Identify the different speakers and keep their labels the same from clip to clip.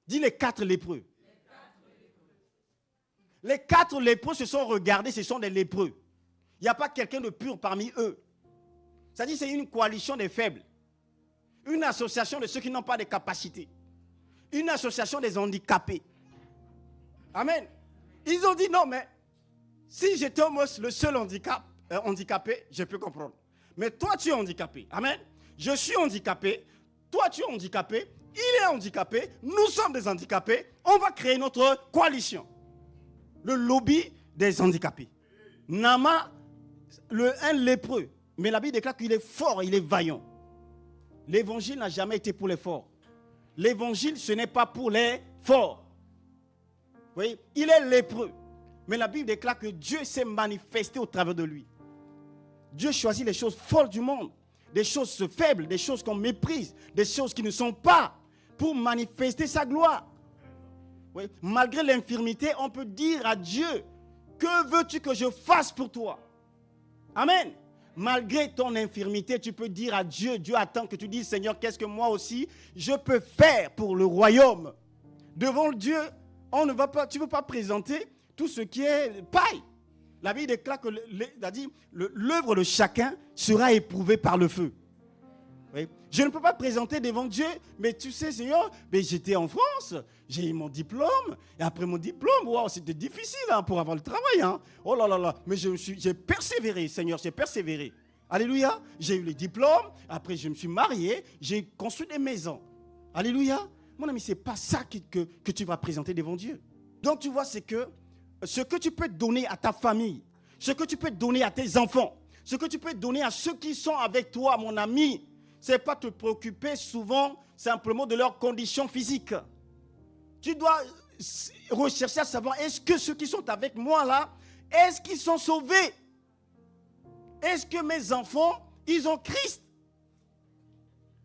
Speaker 1: Dis les 4 lépreux. Les 4 lépreux se sont regardés, ce sont des lépreux. Il n'y a pas quelqu'un de pur parmi eux. C'est-à-dire que c'est une coalition des faibles. Une association de ceux qui n'ont pas de capacité. Une association des handicapés. Amen. Ils ont dit non, mais si j'étais le seul handicapé, je peux comprendre. Mais toi, tu es handicapé. Amen. Je suis handicapé. Toi, tu es handicapé. Il est handicapé. Nous sommes des handicapés. On va créer notre coalition. Le lobby des handicapés. Nama, un lépreux. Mais la Bible déclare qu'il est fort, il est vaillant. L'évangile n'a jamais été pour les forts. L'évangile, ce n'est pas pour les forts. Vous voyez, il est lépreux. Mais la Bible déclare que Dieu s'est manifesté au travers de lui. Dieu choisit les choses folles du monde, des choses faibles, des choses qu'on méprise, des choses qui ne sont pas, pour manifester sa gloire. Oui. Malgré l'infirmité, on peut dire à Dieu, que veux-tu que je fasse pour toi? Amen. Malgré ton infirmité, tu peux dire à Dieu, Dieu attend que tu dises, Seigneur, qu'est-ce que moi aussi je peux faire pour le royaume? Devant Dieu, tu ne veux pas présenter tout ce qui est paille. La Bible déclare que l'œuvre de chacun sera éprouvée par le feu. Oui. Je ne peux pas présenter devant Dieu, mais tu sais, Seigneur, mais j'étais en France, j'ai eu mon diplôme, et après mon diplôme, wow, c'était difficile pour avoir le travail. Oh là là là, mais j'ai persévéré, Seigneur, j'ai persévéré. Alléluia, j'ai eu le diplôme, après je me suis marié, j'ai construit des maisons. Alléluia. Mon ami, ce n'est pas ça que tu vas présenter devant Dieu. Donc tu vois, c'est que ce que tu peux donner à ta famille, ce que tu peux donner à tes enfants, ce que tu peux donner à ceux qui sont avec toi, mon ami, ce n'est pas te préoccuper souvent simplement de leurs conditions physiques. Tu dois rechercher à savoir, est-ce que ceux qui sont avec moi là, est-ce qu'ils sont sauvés? Est-ce que mes enfants, ils ont Christ?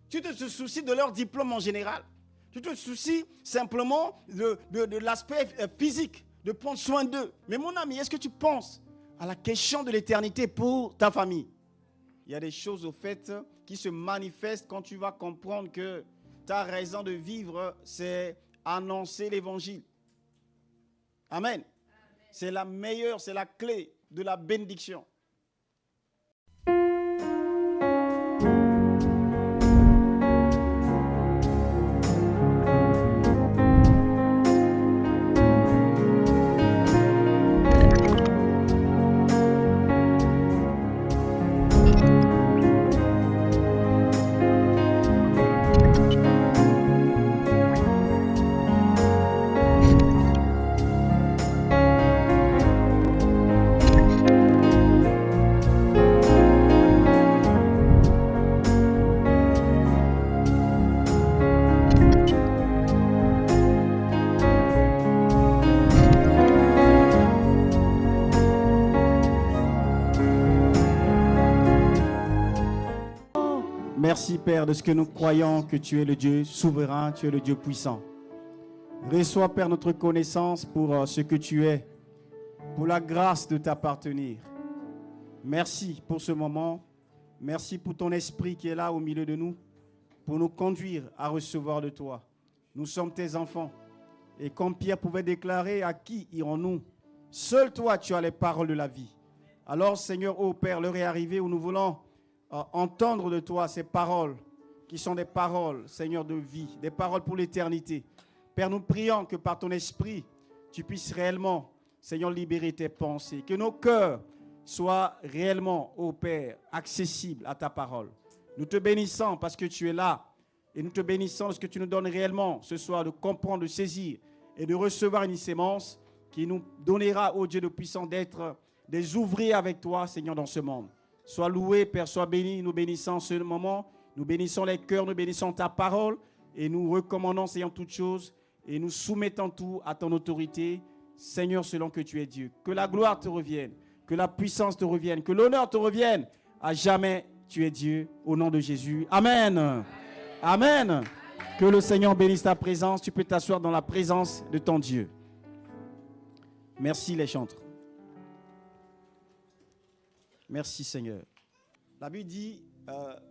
Speaker 1: Tu te soucies de leur diplôme en général. Tu te soucies simplement de l'aspect physique, de prendre soin d'eux. Mais mon ami, est-ce que tu penses à la question de l'éternité pour ta famille? Il y a des choses au fait qui se manifestent quand tu vas comprendre que ta raison de vivre, c'est annoncer l'évangile. Amen. C'est la meilleure, c'est la clé de la bénédiction. Merci Père de ce que nous croyons que tu es le Dieu souverain, tu es le Dieu puissant. Reçois Père notre connaissance pour ce que tu es, pour la grâce de t'appartenir. Merci pour ce moment, merci pour ton esprit qui est là au milieu de nous, pour nous conduire à recevoir de toi. Nous sommes tes enfants et comme Pierre pouvait déclarer, à qui irons-nous? Seul toi tu as les paroles de la vie. Alors Seigneur, ô Père, l'heure est arrivée où nous voulons entendre de toi ces paroles qui sont des paroles, Seigneur, de vie, des paroles pour l'éternité. Père, nous prions que par ton esprit, tu puisses réellement, Seigneur, libérer tes pensées, que nos cœurs soient réellement, ô Père, accessibles à ta parole. Nous te bénissons parce que tu es là et nous te bénissons parce que tu nous donnes réellement ce soir de comprendre, de saisir et de recevoir une sémence qui nous donnera, ô Dieu de puissance, d'être des ouvriers avec toi, Seigneur, dans ce monde. Sois loué, Père, sois béni. Nous bénissons ce moment. Nous bénissons les cœurs, nous bénissons ta parole. Et nous recommandons, Seigneur, toutes choses. Et nous soumettons tout à ton autorité, Seigneur, selon que tu es Dieu. Que la gloire te revienne, que la puissance te revienne, que l'honneur te revienne. À jamais, tu es Dieu. Au nom de Jésus. Amen. Amen. Amen. Que le Seigneur bénisse ta présence. Tu peux t'asseoir dans la présence de ton Dieu. Merci les chantres. Merci Seigneur. La Bible dit,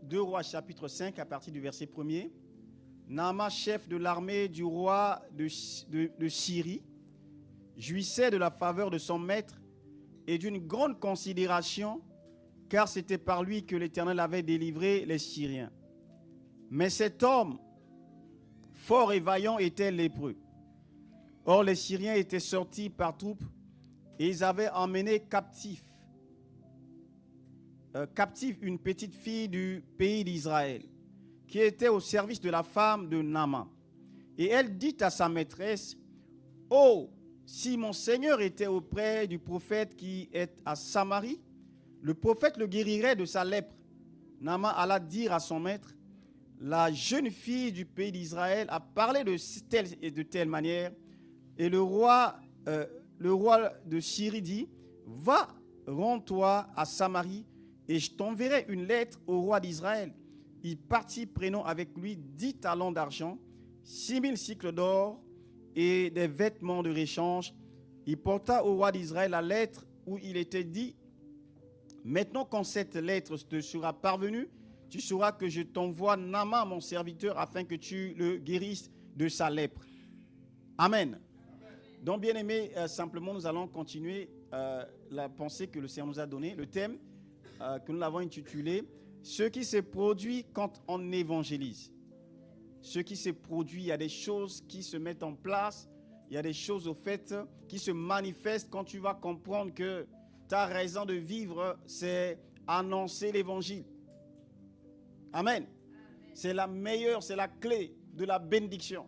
Speaker 1: 2 Rois chapitre 5 à partir du verset 1er, Naaman, chef de l'armée du roi de Syrie, jouissait de la faveur de son maître et d'une grande considération, car c'était par lui que l'Éternel avait délivré les Syriens. Mais cet homme, fort et vaillant, était lépreux. Or, les Syriens étaient sortis par troupes et ils avaient emmené captive une petite fille du pays d'Israël, qui était au service de la femme de Naaman. Et elle dit à sa maîtresse, « Oh, si mon Seigneur était auprès du prophète qui est à Samarie, le prophète le guérirait de sa lèpre. » Naaman alla dire à son maître, « La jeune fille du pays d'Israël a parlé de telle et de telle manière. » Et le roi de Syrie dit, « Va, rends-toi à Samarie, et je t'enverrai une lettre au roi d'Israël. » Il partit prenant avec lui 10 talents d'argent, 6000 cycles d'or et des vêtements de réchange. Il porta au roi d'Israël la lettre où il était dit, « Maintenant quand cette lettre te sera parvenue, tu sauras que je t'envoie Naaman mon serviteur afin que tu le guérisses de sa lèpre. » Amen. Donc bien aimé, simplement nous allons continuer la pensée que le Seigneur nous a donnée, le thème que nous l'avons intitulé « Ce qui se produit quand on évangélise ». Ce qui se produit, il y a des choses qui se mettent en place, il y a des choses au fait qui se manifestent quand tu vas comprendre que ta raison de vivre, c'est annoncer l'évangile. Amen. C'est la meilleure, c'est la clé de la bénédiction.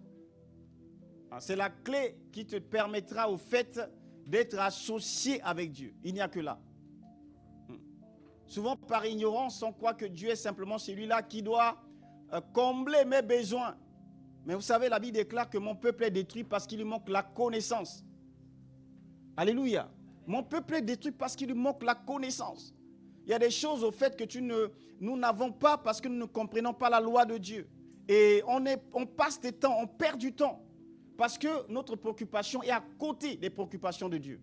Speaker 1: C'est la clé qui te permettra au fait d'être associé avec Dieu. Il n'y a que là. Souvent par ignorance, on croit que Dieu est simplement celui-là qui doit combler mes besoins. Mais vous savez, la Bible déclare que mon peuple est détruit parce qu'il lui manque la connaissance. Alléluia. Mon peuple est détruit parce qu'il lui manque la connaissance. Il y a des choses au fait que nous n'avons pas parce que nous ne comprenons pas la loi de Dieu. Et on passe des temps, on perd du temps. Parce que notre préoccupation est à côté des préoccupations de Dieu.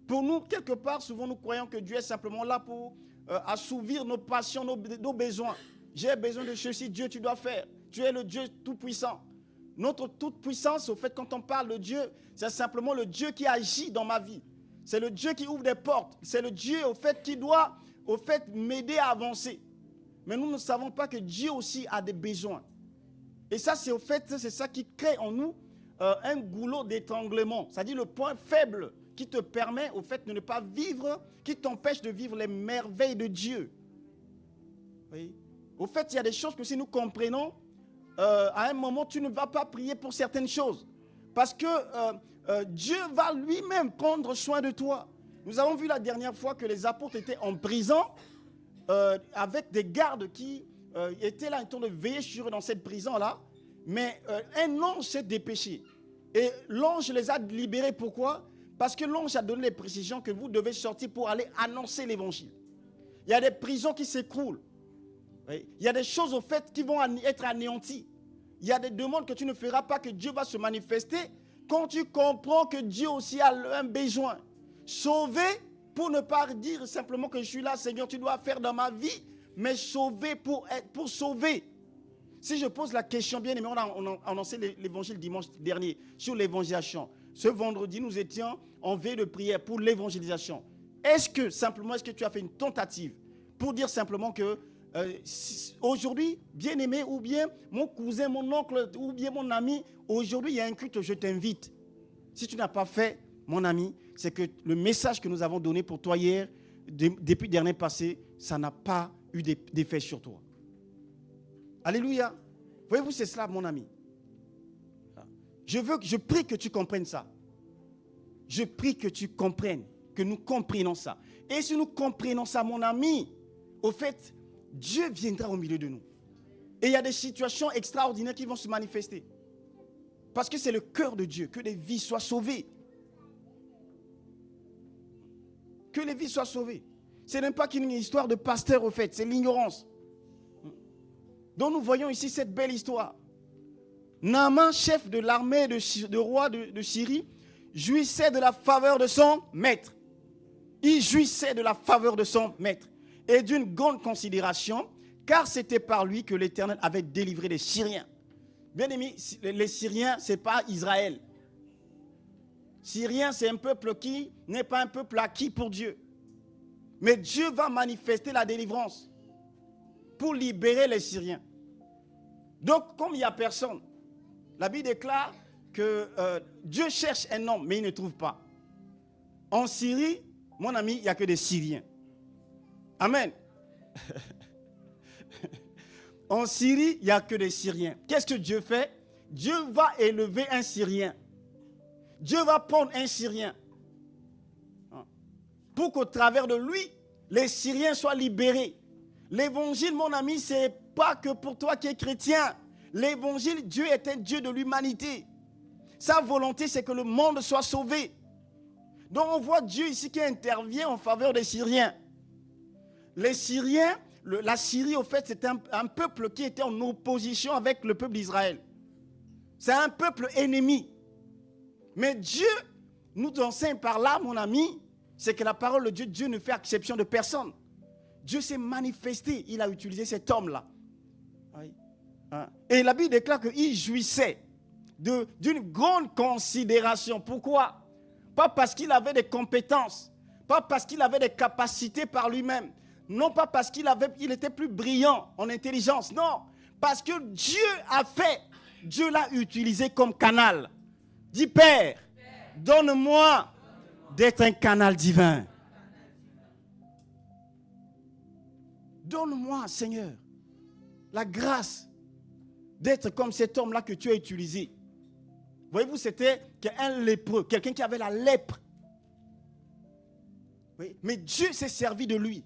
Speaker 1: Pour nous, quelque part, souvent nous croyons que Dieu est simplement là pour assouvir nos passions, nos besoins. J'ai besoin de ceci, Dieu, tu dois faire. Tu es le Dieu tout-puissant. Notre toute-puissance, au fait, quand on parle de Dieu, c'est simplement le Dieu qui agit dans ma vie. C'est le Dieu qui ouvre des portes. C'est le Dieu, au fait, qui doit, au fait, m'aider à avancer. Mais nous ne savons pas que Dieu aussi a des besoins. Et ça, c'est au fait, c'est ça qui crée en nous un goulot d'étranglement. C'est-à-dire le point faible qui te permet, au fait, de ne pas vivre, qui t'empêche de vivre les merveilles de Dieu. Oui. Au fait, il y a des choses que si nous comprenons, à un moment, tu ne vas pas prier pour certaines choses. Parce que Dieu va lui-même prendre soin de toi. Nous avons vu la dernière fois que les apôtres étaient en prison avec des gardes qui étaient là en train de veiller sur eux dans cette prison-là. Mais un ange s'est dépêché. Et l'ange les a libérés. Pourquoi? Parce que l'ange a donné les précisions que vous devez sortir pour aller annoncer l'évangile. Il y a des prisons qui s'écroulent. Oui. Il y a des choses au fait qui vont être anéanties. Il y a des demandes que tu ne feras pas, que Dieu va se manifester quand tu comprends que Dieu aussi a un besoin. Sauver pour ne pas dire simplement que je suis là, Seigneur, tu dois faire dans ma vie, mais sauver pour sauver. Si je pose la question, bien aimé, on a annoncé l'évangile dimanche dernier sur l'évangélisation. Ce vendredi, nous étions en veille de prière pour l'évangélisation. Est-ce que tu as fait une tentative pour dire simplement que aujourd'hui, bien aimé, ou bien mon cousin, mon oncle, ou bien mon ami, aujourd'hui il y a un culte, je t'invite. Si tu n'as pas fait, mon ami, c'est que le message que nous avons donné pour toi hier, depuis dernier passé, ça n'a pas eu d'effet sur toi. Alléluia. Voyez-vous, c'est cela, mon ami. Je prie que tu comprennes ça. Je prie que tu comprennes, que nous comprenions ça. Et si nous comprenons ça, mon ami, au fait, Dieu viendra au milieu de nous. Et il y a des situations extraordinaires qui vont se manifester. Parce que c'est le cœur de Dieu, que les vies soient sauvées. Que les vies soient sauvées. Ce n'est pas qu'une histoire de pasteur, au fait, c'est l'ignorance. Donc nous voyons ici cette belle histoire. Naaman, chef de l'armée de roi de Syrie, jouissait de la faveur de son maître. Il jouissait de la faveur de son maître et d'une grande considération, car c'était par lui que l'Éternel avait délivré les Syriens. Bien aimé, les Syriens, ce n'est pas Israël. Syriens, c'est un peuple qui n'est pas un peuple acquis pour Dieu. Mais Dieu va manifester la délivrance pour libérer les Syriens. Donc, comme il n'y a personne, la Bible déclare que Dieu cherche un homme, mais il ne trouve pas. En Syrie, mon ami, il n'y a que des Syriens. Amen. En Syrie, il n'y a que des Syriens. Qu'est-ce que Dieu fait? Dieu va élever un Syrien. Dieu va prendre un Syrien. Pour qu'au travers de lui, les Syriens soient libérés. L'évangile, mon ami, ce n'est pas que pour toi qui es chrétien. L'évangile, Dieu est un Dieu de l'humanité. Sa volonté, c'est que le monde soit sauvé. Donc on voit Dieu ici qui intervient en faveur des Syriens. Les Syriens, la Syrie, au fait, c'est un peuple qui était en opposition avec le peuple d'Israël. C'est un peuple ennemi. Mais Dieu nous enseigne par là, mon ami, c'est que la parole de Dieu, Dieu ne fait exception de personne. Dieu s'est manifesté, il a utilisé cet homme-là. Et la Bible déclare qu'il jouissait d'une grande considération. Pourquoi? Pas parce qu'il avait des compétences, pas parce qu'il avait des capacités par lui-même, non pas parce qu'il était plus brillant en intelligence, non, parce que Dieu l'a utilisé comme canal. Dis Père, donne-moi d'être un canal divin. Donne-moi, Seigneur, la grâce d'être comme cet homme-là que tu as utilisé. Voyez-vous, c'était un lépreux, quelqu'un qui avait la lèpre. Oui, mais Dieu s'est servi de lui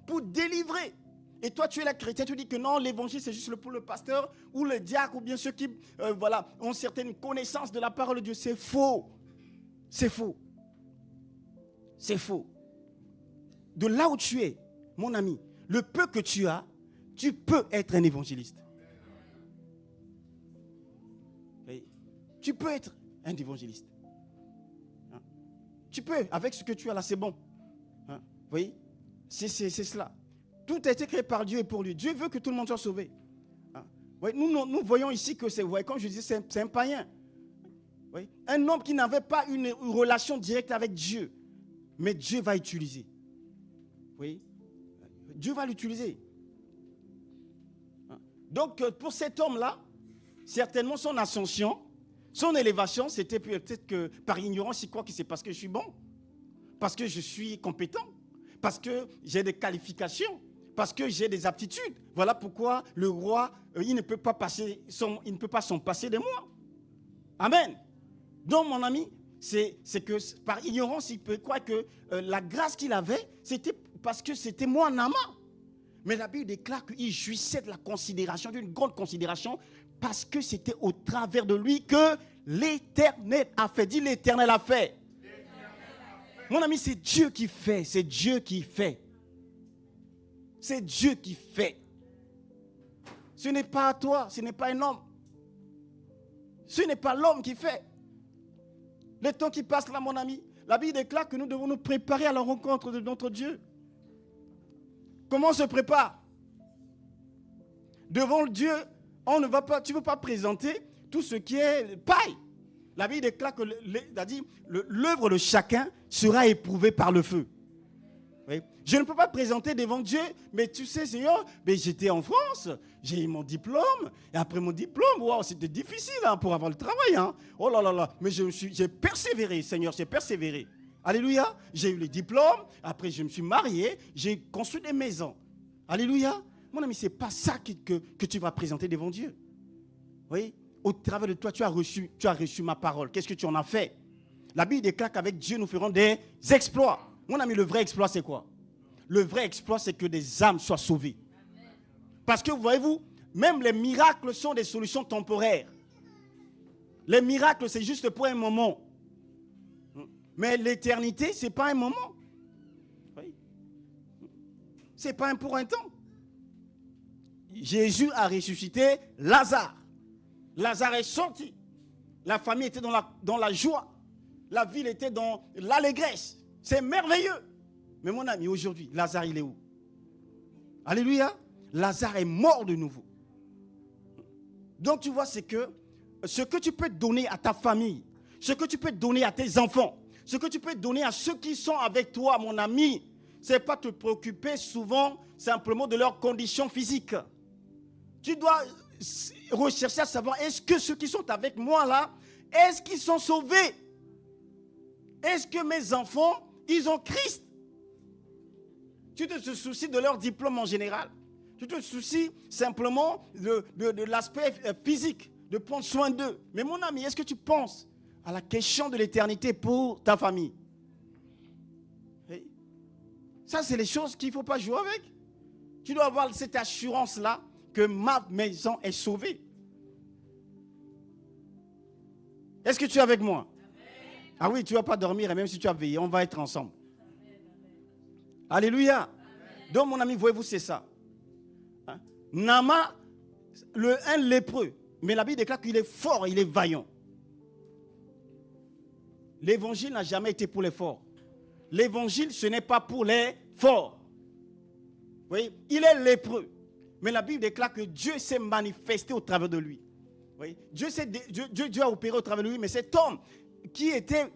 Speaker 1: pour délivrer. Et toi, tu es là chrétien, tu dis que non, l'évangile, c'est juste pour le pasteur ou le diacre ou bien ceux qui ont certaines connaissances de la parole de Dieu. C'est faux. C'est faux. C'est faux. De là où tu es, mon ami, le peu que tu as, tu peux être un évangéliste. Oui. Tu peux être un évangéliste. Hein? Tu peux, avec ce que tu as là, c'est bon. Hein? Vous voyez? C'est cela. Tout a été créé par Dieu et pour lui. Dieu veut que tout le monde soit sauvé. Hein? Oui, nous voyons ici que c'est, comme je dis, c'est un païen. Oui? Un homme qui n'avait pas une relation directe avec Dieu. Mais Dieu va utiliser. Oui? Dieu va l'utiliser. Donc, pour cet homme-là, certainement son ascension, son élévation, c'était peut-être que par ignorance, il croit que c'est parce que je suis bon, parce que je suis compétent, parce que j'ai des qualifications, parce que j'ai des aptitudes. Voilà pourquoi le roi, il ne peut pas s'en passer de moi. Amen. Donc, mon ami, c'est que par ignorance, il peut croire que la grâce qu'il avait, c'était parce que c'était moi en amant. Mais la Bible déclare qu'il jouissait de la considération, d'une grande considération, parce que c'était au travers de lui que l'Éternel a fait. Dis l'Éternel a fait. Mon ami, c'est Dieu qui fait. C'est Dieu qui fait. C'est Dieu qui fait. Ce n'est pas toi, ce n'est pas un homme. Ce n'est pas l'homme qui fait. Le temps qui passe là, mon ami, la Bible déclare que nous devons nous préparer à la rencontre de notre Dieu. Comment on se prépare? Devant Dieu, tu ne veux pas présenter tout ce qui est paille. La Bible déclare que l'œuvre de chacun sera éprouvée par le feu. Oui. Je ne peux pas présenter devant Dieu, mais tu sais, Seigneur, mais j'étais en France, j'ai eu mon diplôme, et après mon diplôme, wow, c'était difficile pour avoir le travail. Hein. Oh là là là, mais j'ai persévéré, Seigneur, j'ai persévéré. Alléluia, j'ai eu le diplôme, après je me suis marié, j'ai construit des maisons. Alléluia. Mon ami, ce n'est pas ça que tu vas présenter devant Dieu. Oui, au travers de toi, tu as reçu ma parole. Qu'est-ce que tu en as fait? La Bible déclare qu'avec Dieu, nous ferons des exploits. Mon ami, le vrai exploit, c'est quoi? Le vrai exploit, c'est que des âmes soient sauvées. Parce que, voyez-vous, même les miracles sont des solutions temporaires. Les miracles, c'est juste pour un moment. Mais l'éternité, ce n'est pas un moment. Oui. Ce n'est pas pour un temps. Jésus a ressuscité Lazare. Lazare est sorti. La famille était dans la joie. La ville était dans l'allégresse. C'est merveilleux. Mais mon ami, aujourd'hui, Lazare, il est où? Alléluia. Lazare est mort de nouveau. Donc tu vois, c'est que ce que tu peux donner à ta famille, ce que tu peux donner à tes enfants, ce que tu peux donner à ceux qui sont avec toi, mon ami, ce n'est pas te préoccuper souvent simplement de leurs conditions physiques. Tu dois rechercher à savoir, est-ce que ceux qui sont avec moi là, est-ce qu'ils sont sauvés? Est-ce que mes enfants, ils ont Christ? Tu te soucies de leur diplôme en général. Tu te soucies simplement de l'aspect physique, de prendre soin d'eux. Mais mon ami, est-ce que tu penses à la question de l'éternité pour ta famille? Ça, c'est les choses qu'il ne faut pas jouer avec. Tu dois avoir cette assurance-là que ma maison est sauvée. Est-ce que tu es avec moi? Amen. Ah oui, tu ne vas pas dormir, et même si tu as veillé, on va être ensemble. Amen. Alléluia. Amen. Donc, mon ami, voyez-vous, c'est ça. Hein? Nama, un lépreux, mais la Bible déclare qu'il est fort, il est vaillant. L'évangile n'a jamais été pour les forts. L'évangile, ce n'est pas pour les forts. Vous voyez, il est lépreux. Mais la Bible déclare que Dieu s'est manifesté au travers de lui. Vous voyez, Dieu a opéré au travers de lui, mais cet homme qui était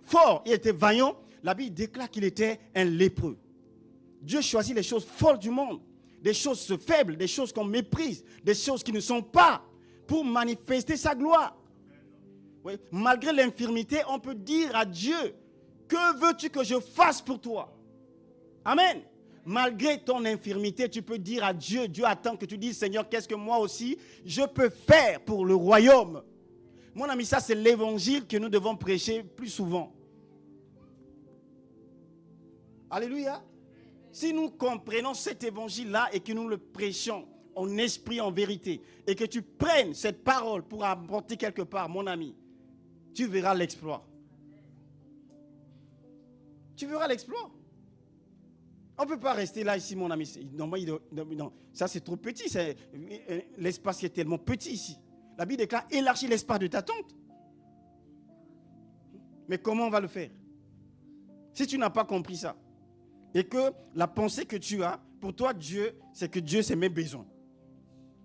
Speaker 1: fort, il était vaillant, la Bible déclare qu'il était un lépreux. Dieu choisit les choses folles du monde, des choses faibles, des choses qu'on méprise, des choses qui ne sont pas, pour manifester sa gloire. Oui. Malgré l'infirmité, on peut dire à Dieu, que veux-tu que je fasse pour toi? Amen. Malgré ton infirmité, tu peux dire à Dieu, Dieu attend que tu dises, Seigneur, qu'est-ce que moi aussi je peux faire pour le royaume? Mon ami, ça c'est l'évangile que nous devons prêcher plus souvent. Alléluia. Si nous comprenons cet évangile-là et que nous le prêchons en esprit, en vérité, et que tu prennes cette parole pour apporter quelque part, mon ami, tu verras l'exploit. Tu verras l'exploit. On ne peut pas rester là ici, mon ami. Non, ça c'est trop petit. L'espace est tellement petit ici. La Bible déclare, élargis l'espace de ta tente. Mais comment on va le faire? Si tu n'as pas compris ça, et que la pensée que tu as, pour toi, Dieu, c'est que Dieu, c'est mes besoins.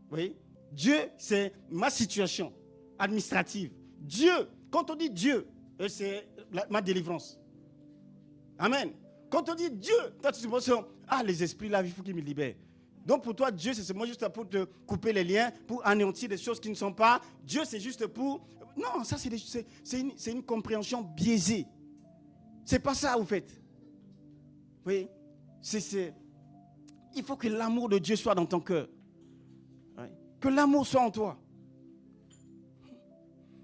Speaker 1: Vous voyez? Dieu, c'est ma situation administrative. Dieu, quand on dit Dieu, c'est ma délivrance. Amen. Quand on dit Dieu, toi tu te penses, les esprits là, il faut qu'ils me libèrent. Donc pour toi, Dieu, c'est seulement juste pour te couper les liens, pour anéantir des choses qui ne sont pas. Dieu, c'est juste pour... Non, ça c'est une compréhension biaisée. C'est pas ça, vous faites. Vous voyez? Il faut que l'amour de Dieu soit dans ton cœur. Ouais. Que l'amour soit en toi.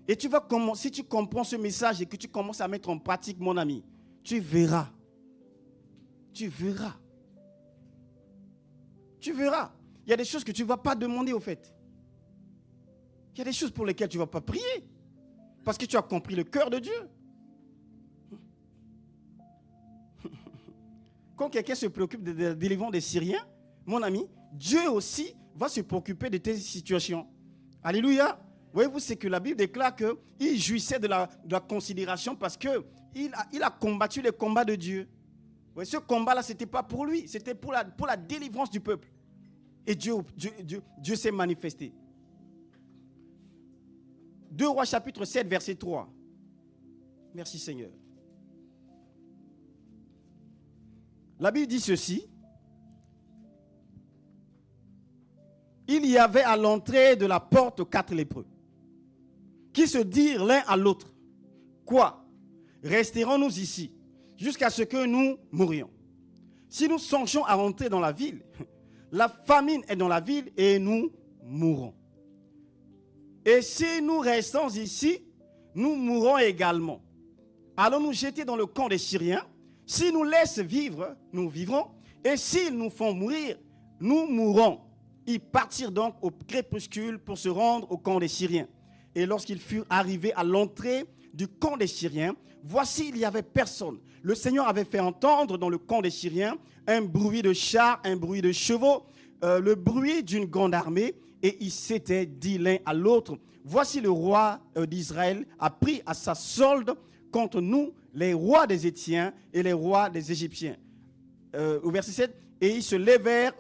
Speaker 1: Et tu vas commencer, si tu comprends ce message et que tu commences à mettre en pratique, mon ami, tu verras. Tu verras. Tu verras. Il y a des choses que tu ne vas pas demander au fait. Il y a des choses pour lesquelles tu ne vas pas prier. Parce que tu as compris le cœur de Dieu. Quand quelqu'un se préoccupe de la délivrance des Syriens, mon ami, Dieu aussi va se préoccuper de tes situations. Alléluia. Voyez-vous, c'est que la Bible déclare qu'il jouissait de la considération parce qu'il a combattu les combats de Dieu. Ouais, ce combat-là, ce n'était pas pour lui, c'était pour la délivrance du peuple. Et Dieu s'est manifesté. 2 Rois chapitre 7, verset 3. Merci Seigneur. La Bible dit ceci. Il y avait à l'entrée de la porte 4 lépreux qui se dirent l'un à l'autre. Quoi? Resterons-nous ici jusqu'à ce que nous mourions? Si nous songeons à rentrer dans la ville, la famine est dans la ville et nous mourrons. Et si nous restons ici, nous mourrons également. Allons nous jeter dans le camp des Syriens? S'ils nous laissent vivre, nous vivrons. Et s'ils nous font mourir, nous mourrons. Ils partirent donc au crépuscule pour se rendre au camp des Syriens. Et lorsqu'ils furent arrivés à l'entrée du camp des Syriens, voici, il n'y avait personne. Le Seigneur avait fait entendre dans le camp des Syriens un bruit de chars, un bruit de chevaux, le bruit d'une grande armée. Et ils s'étaient dit l'un à l'autre, voici le roi d'Israël a pris à sa solde contre nous les rois des Étiens et les rois des Égyptiens. Au verset 7, et ils se levèrent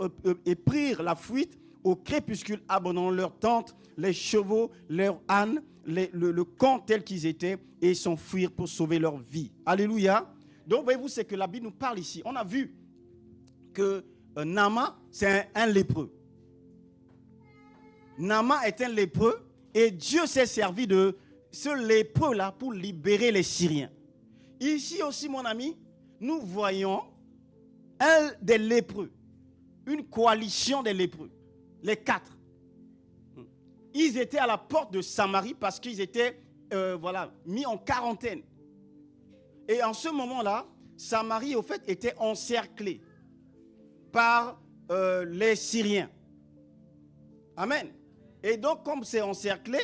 Speaker 1: et prirent la fuite Au crépuscule, abandonnant leurs tentes, les chevaux, leurs ânes, le camp tel qu'ils étaient, et s'enfuirent pour sauver leur vie. Alléluia. Donc, voyez-vous, c'est que la Bible nous parle ici. On a vu que Naaman, c'est un lépreux. Naaman est un lépreux et Dieu s'est servi de ce lépreux-là pour libérer les Syriens. Ici aussi, mon ami, nous voyons un des lépreux, une coalition des lépreux, les 4. Ils étaient à la porte de Samarie parce qu'ils étaient mis en quarantaine. Et en ce moment-là, Samarie, au fait, était encerclée par les Syriens. Amen. Et donc, comme c'est encerclé,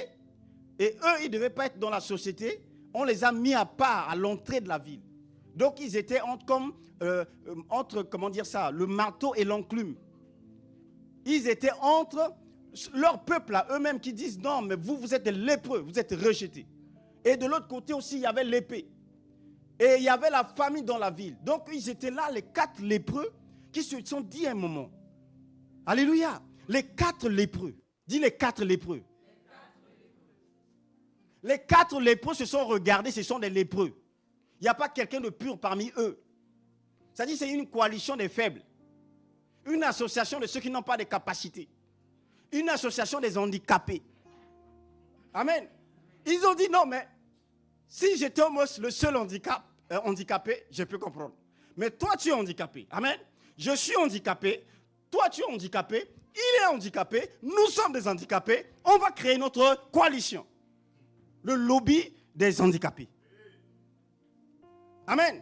Speaker 1: et eux, ils ne devaient pas être dans la société, on les a mis à part à l'entrée de la ville. Donc, ils étaient entre comment dire ça, le marteau et l'enclume. Ils étaient entre leur peuple, là, eux-mêmes, qui disent, non, mais vous êtes des lépreux, vous êtes rejetés. Et de l'autre côté aussi, il y avait l'épée. Et il y avait la famine dans la ville. Donc, ils étaient là, les 4 lépreux, qui se sont dit un moment. Alléluia. Les 4 lépreux. Dis les 4 lépreux. Les 4 lépreux se sont regardés, ce sont des lépreux. Il n'y a pas quelqu'un de pur parmi eux. C'est-à-dire c'est une coalition des faibles. Une association de ceux qui n'ont pas de capacité. Une association des handicapés. Amen. Ils ont dit non, mais si j'étais le seul handicapé, je peux comprendre. Mais toi, tu es handicapé. Amen. Je suis handicapé. Toi, tu es handicapé. Il est handicapé. Nous sommes des handicapés. On va créer notre coalition. Le lobby des handicapés. Amen.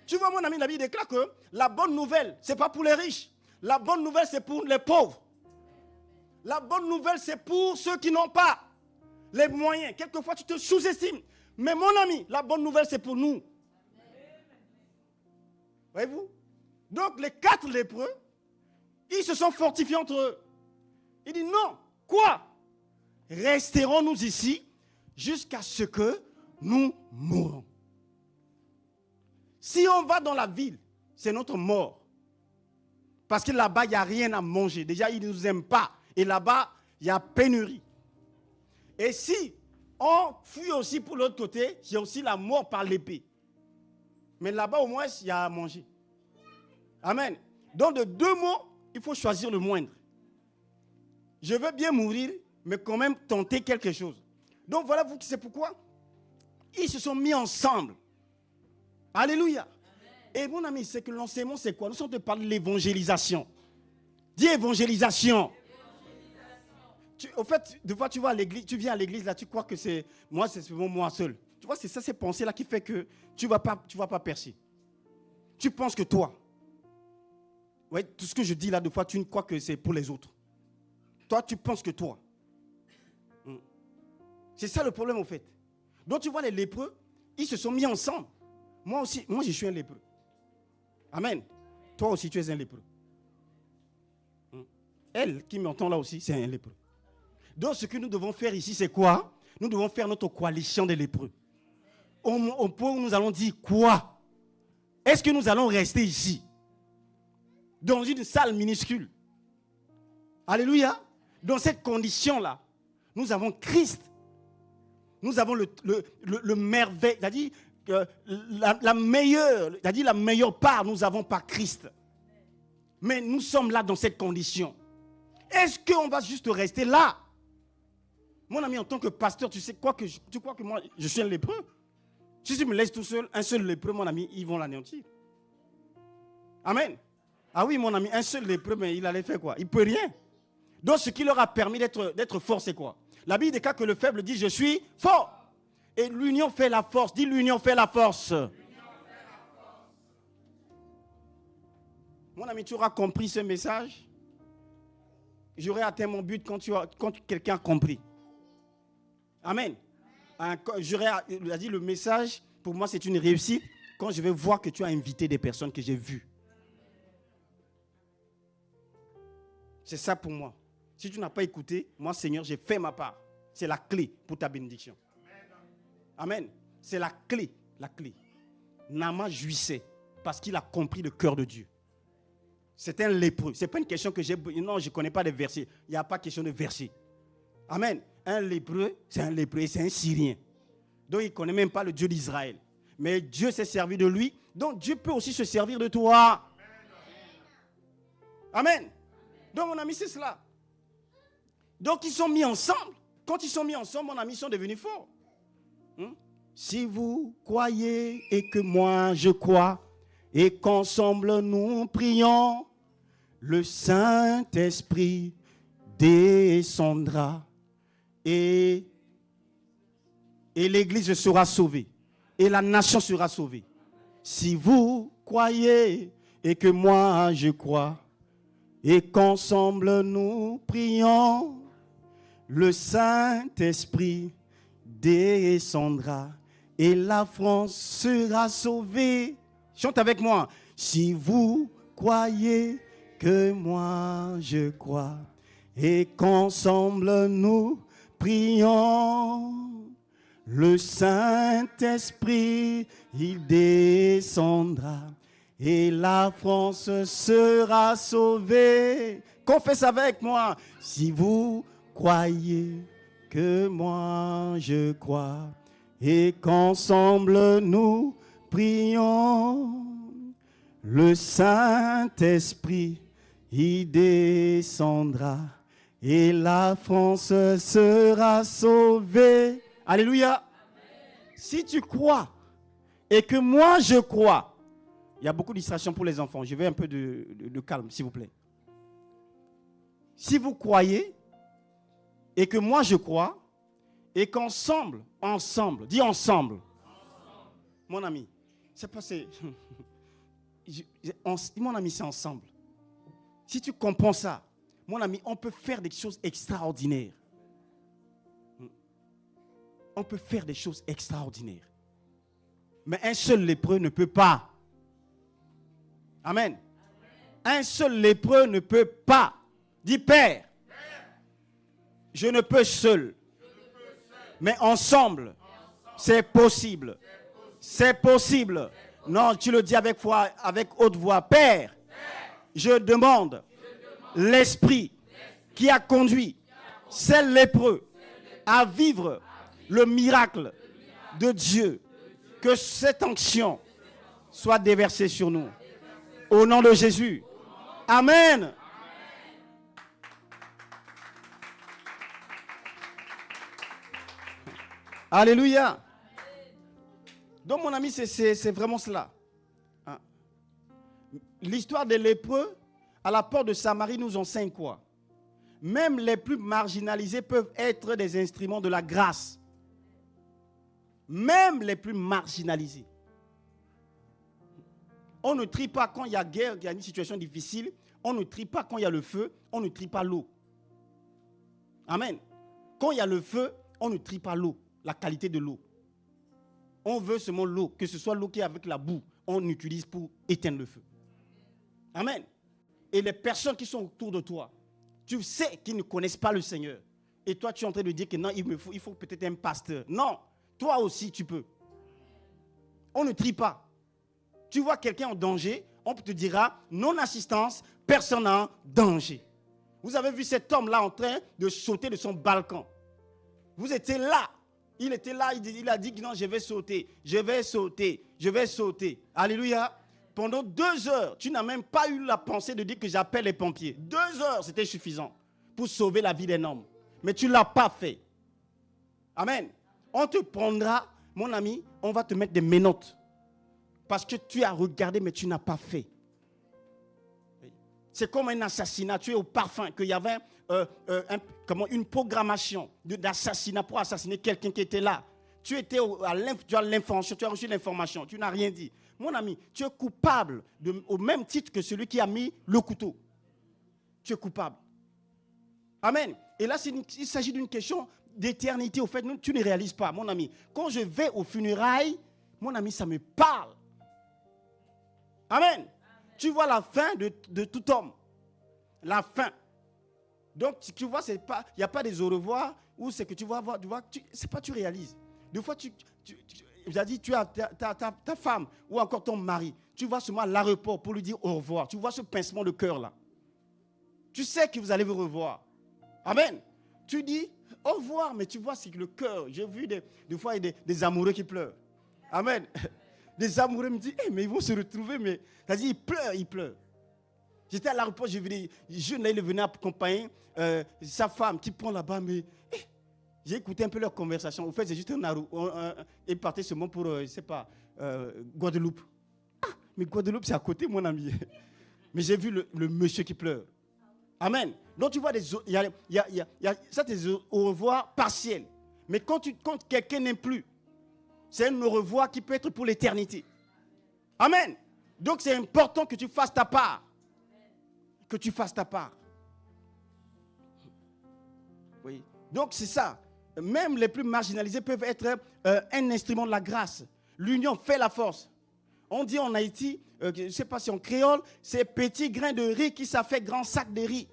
Speaker 1: Tu vois, mon ami, la Bible déclare que la bonne nouvelle, ce n'est pas pour les riches. La bonne nouvelle, c'est pour les pauvres. La bonne nouvelle, c'est pour ceux qui n'ont pas les moyens. Quelquefois, tu te sous-estimes. Mais mon ami, la bonne nouvelle, c'est pour nous. Voyez-vous? Donc, les 4 lépreux, ils se sont fortifiés entre eux. Ils disent non. Quoi? Resterons-nous ici jusqu'à ce que nous mourons. Si on va dans la ville, c'est notre mort. Parce que là-bas, il n'y a rien à manger. Déjà, ils ne nous aiment pas. Et là-bas, il y a pénurie. Et si on fuit aussi pour l'autre côté, c'est aussi la mort par l'épée. Mais là-bas, au moins, il y a à manger. Amen. Donc, de 2 mots, il faut choisir le moindre. Je veux bien mourir, mais quand même tenter quelque chose. Donc, voilà, c'est pourquoi ils se sont mis ensemble. Alléluia. Et mon ami, c'est que l'enseignement, c'est quoi? Nous sommes en train de parler de l'évangélisation. Dis évangélisation. Au fait, des fois, tu vas à l'église, tu viens à l'église, là, tu crois que c'est moi seul. Tu vois, c'est ça, ces pensées-là qui fait que tu vas pas percer. Tu penses que toi, ouais, tout ce que je dis là, des fois, tu crois que c'est pour les autres. Toi, tu penses que toi. C'est ça le problème, au fait. Donc, tu vois, les lépreux, ils se sont mis ensemble. Moi aussi, je suis un lépreux. Amen. Toi aussi, tu es un lépreux. Elle qui m'entend là aussi, c'est un lépreux. Donc, ce que nous devons faire ici, c'est quoi? Nous devons faire notre coalition des lépreux. Au point où nous allons dire quoi? Est-ce que nous allons rester ici? Dans une salle minuscule? Alléluia. Dans cette condition-là, nous avons Christ. Nous avons le merveille, c'est-à-dire la meilleure part, nous avons par Christ. Mais nous sommes là dans cette condition. Est-ce qu'on va juste rester là? Mon ami, en tant que pasteur, tu crois que moi, je suis un lépreux? Si tu me laisses tout seul, un seul lépreux, mon ami, ils vont l'anéantir. Amen. Ah oui, mon ami, un seul lépreux, mais il allait faire quoi? Il ne peut rien. Donc, ce qui leur a permis d'être fort, c'est quoi? La Bible déclare que le faible dit « je suis fort ». Et l'union fait la force. Dis l'union fait la force. Mon ami, tu auras compris ce message. J'aurai atteint mon but quand quelqu'un a compris. Amen. J'aurais dit le message, pour moi, c'est une réussite quand je vais voir que tu as invité des personnes que j'ai vues. C'est ça pour moi. Si tu n'as pas écouté, moi, Seigneur, j'ai fait ma part. C'est la clé pour ta bénédiction. Amen. C'est la clé. La clé. Naaman jouissait parce qu'il a compris le cœur de Dieu. C'est un lépreux. Ce n'est pas une question que j'ai... Non, je ne connais pas de versets. Il n'y a pas question de versets. Amen. Un lépreux, c'est un lépreux et c'est un Syrien. Donc, il ne connaît même pas le Dieu d'Israël. Mais Dieu s'est servi de lui. Donc, Dieu peut aussi se servir de toi. Amen. Donc, mon ami, c'est cela. Donc, ils sont mis ensemble. Quand ils sont mis ensemble, mon ami, ils sont devenus forts. Si vous croyez et que moi je crois, et qu'ensemble nous prions, le Saint-Esprit descendra et l'Église sera sauvée et la nation sera sauvée. Si vous croyez et que moi je crois, et qu'ensemble nous prions, le Saint-Esprit descendra et la France sera sauvée. Chante avec moi. Si vous croyez que moi je crois et qu'ensemble nous prions, le Saint-Esprit il descendra et la France sera sauvée. Confesse avec moi. Si vous croyez que moi je crois et qu'ensemble nous prions, le Saint-Esprit y descendra et la France sera sauvée. Alléluia. Amen. Si tu crois et que moi je crois, il y a beaucoup de distractions pour les enfants. Je veux un peu de calme, s'il vous plaît. Si vous croyez et que moi je crois et qu'ensemble, dis ensemble. Mon ami, c'est pas mon ami, c'est ensemble. Si tu comprends ça, mon ami, on peut faire des choses extraordinaires. On peut faire des choses extraordinaires. Mais un seul lépreux ne peut pas. Amen. Un seul lépreux ne peut pas. Dis Père, je ne peux seul. Mais ensemble, c'est possible. C'est possible. Non, tu le dis avec foi, avec haute voix. Père, je demande l'esprit qui a conduit ces lépreux à vivre le miracle de Dieu. Que cette onction soit déversée sur nous. Au nom de Jésus. Amen. Alléluia. Donc mon ami, c'est vraiment cela. Hein? L'histoire des lépreux à la porte de Samarie nous enseigne quoi? Même les plus marginalisés peuvent être des instruments de la grâce. Même les plus marginalisés. On ne trie pas quand il y a guerre, il y a une situation difficile. On ne trie pas quand il y a le feu. On ne trie pas l'eau. Amen. Quand il y a le feu, on ne trie pas l'eau, la qualité de l'eau. On veut seulement l'eau, que ce soit l'eau qui est avec la boue, on utilise pour éteindre le feu. Amen. Et les personnes qui sont autour de toi, tu sais qu'ils ne connaissent pas le Seigneur. Et toi, tu es en train de dire que non, il faut peut-être un pasteur. Non, toi aussi, tu peux. On ne trie pas. Tu vois quelqu'un en danger, on te dira non-assistance, personne en danger. Vous avez vu cet homme-là en train de sauter de son balcon. Vous étiez là. Il était là, il a dit que non, je vais sauter, je vais sauter, je vais sauter. Alléluia. Pendant 2 heures, tu n'as même pas eu la pensée de dire que j'appelle les pompiers. 2 heures, c'était suffisant pour sauver la vie d'un homme. Mais tu ne l'as pas fait. Amen. On te prendra, mon ami, on va te mettre des menottes. Parce que tu as regardé, mais tu n'as pas fait. C'est comme un assassinat. Tu es au parfum, qu'il y avait une programmation d'assassinat pour assassiner quelqu'un qui était là. Tu as l'information, tu as reçu l'information, tu n'as rien dit. Mon ami, tu es coupable au même titre que celui qui a mis le couteau. Tu es coupable. Amen. Et là, il s'agit d'une question d'éternité. Au fait, tu ne réalises pas, mon ami. Quand je vais aux funérailles, mon ami, ça me parle. Amen. Tu vois la fin de tout homme. La fin. Donc, tu vois, il n'y a pas des au revoir où c'est que tu vas voir. C'est pas tu réalises. Des fois, tu as ta femme ou encore ton mari. Tu vas seulement à l'aéroport pour lui dire au revoir. Tu vois ce pincement de cœur là. Tu sais que vous allez vous revoir. Amen. Tu dis au revoir, mais tu vois, c'est que le cœur. J'ai vu des fois des amoureux qui pleurent. Amen. Des amoureux me disent, mais ils vont se retrouver, mais c'est-à-dire, ils pleurent. J'étais à l'aéroport, j'ai vu des jeunes là, ils venaient accompagner sa femme qui prend là-bas, mais j'ai écouté un peu leur conversation. Au fait, c'est juste ils partaient seulement pour, je ne sais pas, Guadeloupe. Ah, mais Guadeloupe, c'est à côté, mon ami. Mais j'ai vu le monsieur qui pleure. Amen. Donc tu vois, il y a ça, c'est au revoir partiel. Mais quand quelqu'un n'aime plus, c'est un au revoir qui peut être pour l'éternité. Amen. Donc c'est important que tu fasses ta part. Que tu fasses ta part. Oui. Donc c'est ça. Même les plus marginalisés peuvent être un instrument de la grâce. L'union fait la force. On dit en Haïti, je ne sais pas si en créole, c'est petit grain de riz qui ça fait grand sac de riz.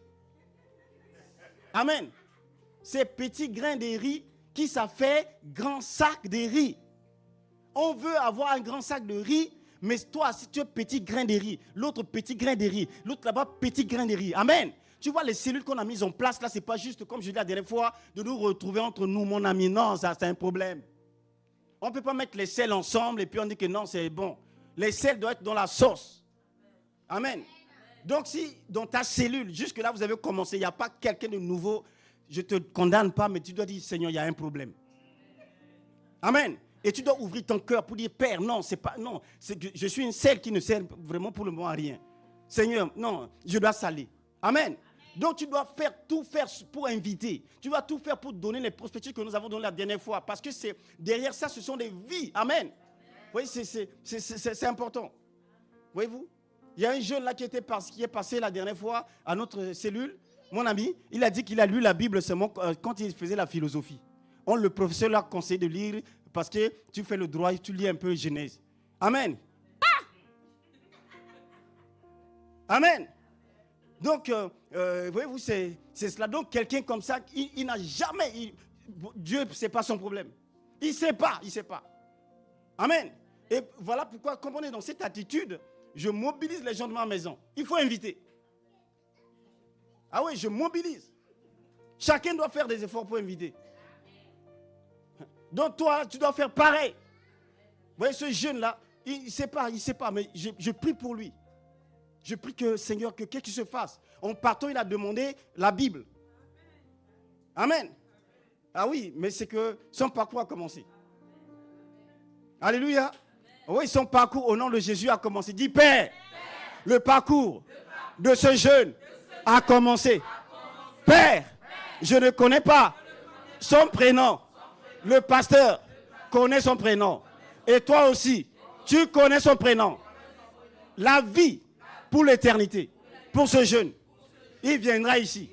Speaker 1: Amen. C'est petit grain de riz qui ça fait grand sac de riz. On veut avoir un grand sac de riz, mais toi, si tu es petit grain de riz, l'autre petit grain de riz, l'autre là-bas petit grain de riz. Amen. Tu vois, les cellules qu'on a mises en place, là, ce n'est pas juste, comme je l'ai dit la dernière fois, de nous retrouver entre nous, mon ami. Non, ça, c'est un problème. On ne peut pas mettre les selles ensemble et puis on dit que non, c'est bon. Les selles doivent être dans la sauce. Amen. Donc, si dans ta cellule, jusque-là, vous avez commencé, il n'y a pas quelqu'un de nouveau, je ne te condamne pas, mais tu dois dire, Seigneur, il y a un problème. Amen. Et tu dois ouvrir ton cœur pour dire, Père, non, c'est pas, non, je suis une selle qui ne sert vraiment pour le moment à rien. Seigneur, non, je dois saler. Amen. Donc tu dois tout faire pour inviter. Tu dois tout faire pour donner les prospectus que nous avons donné la dernière fois. Parce que derrière ça, ce sont des vies. Amen. Vous voyez, c'est important. Voyez-vous? Il y a un jeune là qui est passé la dernière fois à notre cellule. Mon ami, il a dit qu'il a lu la Bible seulement quand il faisait la philosophie. Le professeur l'a conseillé de lire parce que tu fais le droit et tu lis un peu Genèse. Amen. Amen. Donc, voyez-vous, c'est cela. Donc, quelqu'un comme ça, il n'a jamais... Dieu, ce n'est pas son problème. Il ne sait pas, il ne sait pas. Amen. Et voilà pourquoi, comme on est dans cette attitude, je mobilise les gens de ma maison. Il faut inviter. Ah oui, je mobilise. Chacun doit faire des efforts pour inviter. Donc, toi, tu dois faire pareil. Vous voyez, ce jeune-là, il ne sait pas, mais je prie pour lui. Je prie que, Seigneur, que quelque chose se fasse. En partant, il a demandé la Bible. Amen. Ah oui, mais c'est que son parcours a commencé. Alléluia. Oui, son parcours au nom de Jésus a commencé. Dis, Père, le parcours de ce jeune a commencé. Père, je ne connais pas son prénom. Le pasteur connaît son prénom. Et toi aussi, tu connais son prénom. La vie pour l'éternité, pour ce jeune, il viendra ici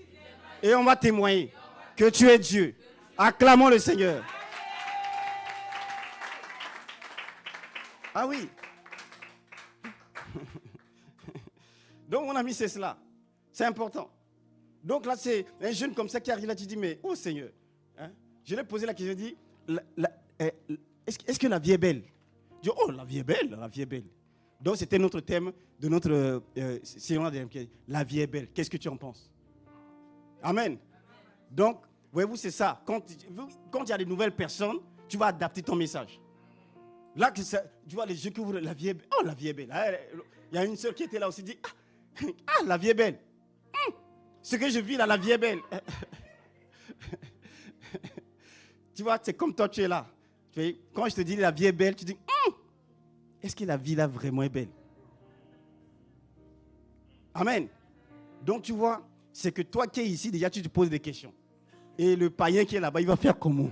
Speaker 1: et on va témoigner que tu es Dieu. Acclamons le Seigneur. Ah oui. Donc mon ami, c'est cela. C'est important. Donc là, c'est un jeune comme ça qui arrive là, tu dis, mais oh Seigneur, hein? Je lui ai posé la question, je dis, est-ce que la vie est belle? Je dis, oh, la vie est belle, la vie est belle. Donc c'était notre thème de notre la vie est belle. Qu'est-ce que tu en penses? Amen. Donc, voyez-vous, c'est ça. Quand il y a de nouvelles personnes, tu vas adapter ton message. Là, tu vois les yeux qui ouvrent, la vie est belle. Oh, la vie est belle. Il y a une sœur qui était là aussi, dit, la vie est belle. Ce que je vis là, la vie est belle. Tu vois, c'est comme toi, tu es là. Quand je te dis la vie est belle, tu dis, est-ce que la vie là vraiment est belle? Amen. Donc tu vois, c'est que toi qui es ici, déjà tu te poses des questions. Et le païen qui est là-bas, il va faire comment?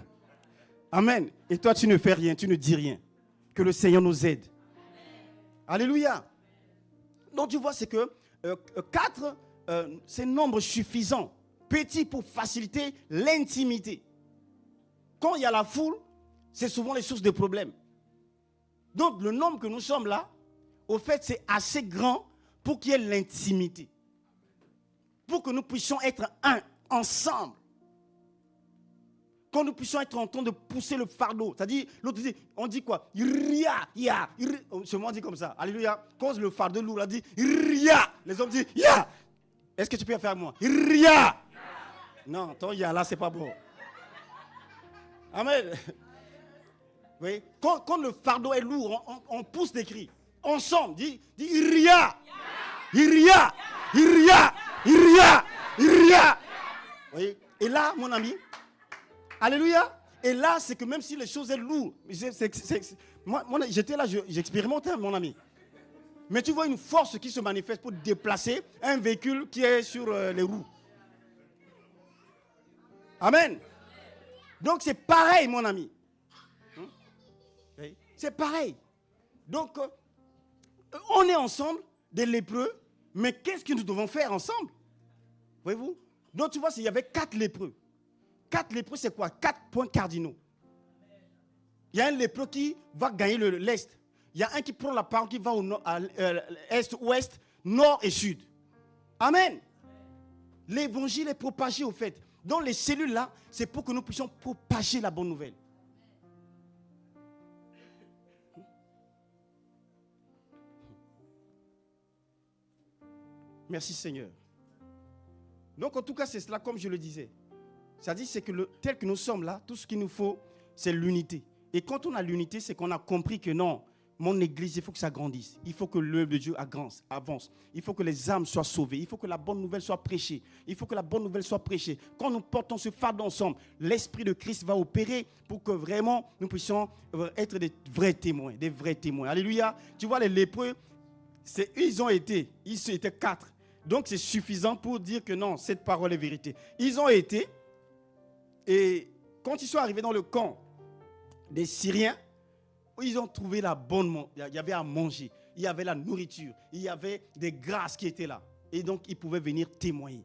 Speaker 1: Amen. Et toi tu ne fais rien, tu ne dis rien. Que le Seigneur nous aide. Alléluia. Donc tu vois, c'est que 4, c'est un nombre suffisant. Petit pour faciliter l'intimité. Quand il y a la foule, c'est souvent les sources de problèmes. Donc, le nombre que nous sommes là, au fait, c'est assez grand pour qu'il y ait l'intimité. Pour que nous puissions être un, ensemble. Quand nous puissions être en train de pousser le fardeau. C'est-à-dire, l'autre dit, on dit quoi? Ria, ya. Seulement on dit comme ça. Alléluia. Quand le fardeau lourd, on dit ria. Les hommes disent ya. Est-ce que tu peux faire avec moi? Ria. Non, ton ya là, c'est pas bon. Amen. Oui. Quand le fardeau est lourd, on pousse des cris. Ensemble, dit ria. Ria. Ria. Ria. Ria. Oui. Et là, mon ami, alléluia. Et là, c'est que même si les choses sont lourdes, moi, j'étais là, j'expérimentais, mon ami. Mais tu vois une force qui se manifeste pour déplacer un véhicule qui est sur les roues. Amen. Donc c'est pareil, mon ami. C'est pareil. Donc, on est ensemble, des lépreux, mais qu'est-ce que nous devons faire ensemble? Voyez-vous? Donc tu vois, il y avait 4 lépreux. 4 lépreux, c'est quoi? 4 points cardinaux. Il y a un lépreux qui va gagner l'Est. Il y a un qui prend la parole, qui va au nord, Est, Ouest, Nord et Sud. Amen. L'évangile est propagé au fait. Dans les cellules là, c'est pour que nous puissions propager la bonne nouvelle. Merci Seigneur. Donc en tout cas, c'est cela comme je le disais. C'est-à-dire c'est que tel que nous sommes là, tout ce qu'il nous faut, c'est l'unité. Et quand on a l'unité, c'est qu'on a compris que non, mon église, il faut que ça grandisse. Il faut que l'œuvre de Dieu avance. Il faut que les âmes soient sauvées. Il faut que la bonne nouvelle soit prêchée. Il faut que la bonne nouvelle soit prêchée. Quand nous portons ce fardeau ensemble, l'Esprit de Christ va opérer pour que vraiment nous puissions être des vrais témoins. Des vrais témoins. Alléluia. Tu vois, les lépreux, ils étaient 4. Donc c'est suffisant pour dire que non, cette parole est vérité. Ils ont été, et quand ils sont arrivés dans le camp des Syriens, ils ont trouvé la bonne, il y avait à manger, il y avait la nourriture, il y avait des grâces qui étaient là. Et donc ils pouvaient venir témoigner.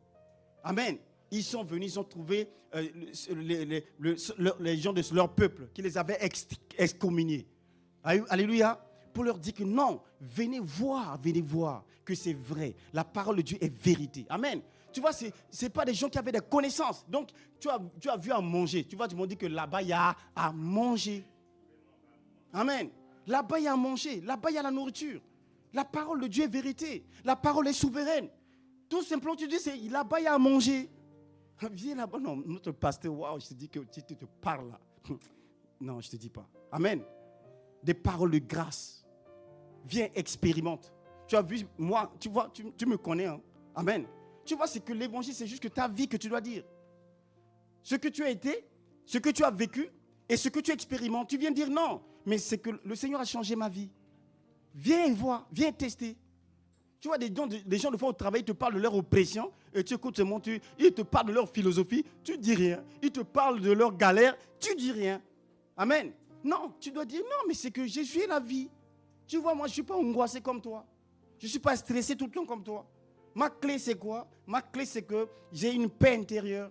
Speaker 1: Amen. Ils sont venus, ils ont trouvé les gens de leur peuple qui les avaient excommuniés. Alléluia. Pour leur dire que non, venez voir que c'est vrai. La parole de Dieu est vérité. Amen. Tu vois, ce n'est pas des gens qui avaient des connaissances. Donc, tu as vu à manger. Tu vois, tu m'as dit que là-bas, il y a à manger. Amen. Là-bas, il y a à manger. Là-bas, il y a la nourriture. La parole de Dieu est vérité. La parole est souveraine. Tout simplement, tu dis, c'est là-bas, il y a à manger. Viens là-bas. Non, notre pasteur, waouh, je te dis que tu te parles là. Non, je ne te dis pas. Amen. Des paroles de grâce. Viens, expérimente. Tu as vu, moi, tu vois, tu me connais. Hein? Amen. Tu vois, c'est que l'évangile, c'est juste que ta vie que tu dois dire. Ce que tu as été, ce que tu as vécu et ce que tu expérimentes. Tu viens dire non, mais c'est que le Seigneur a changé ma vie. Viens voir, viens tester. Tu vois, des gens, de fois au travail, ils te parlent de leur oppression et tu écoutes seulement, ils te parlent de leur philosophie, tu dis rien. Ils te parlent de leur galère, tu dis rien. Amen. Non, tu dois dire non, mais c'est que Jésus est la vie. Tu vois, moi, je ne suis pas angoissé comme toi. Je ne suis pas stressé tout le temps comme toi. Ma clé, c'est quoi? Ma clé, c'est que j'ai une paix intérieure.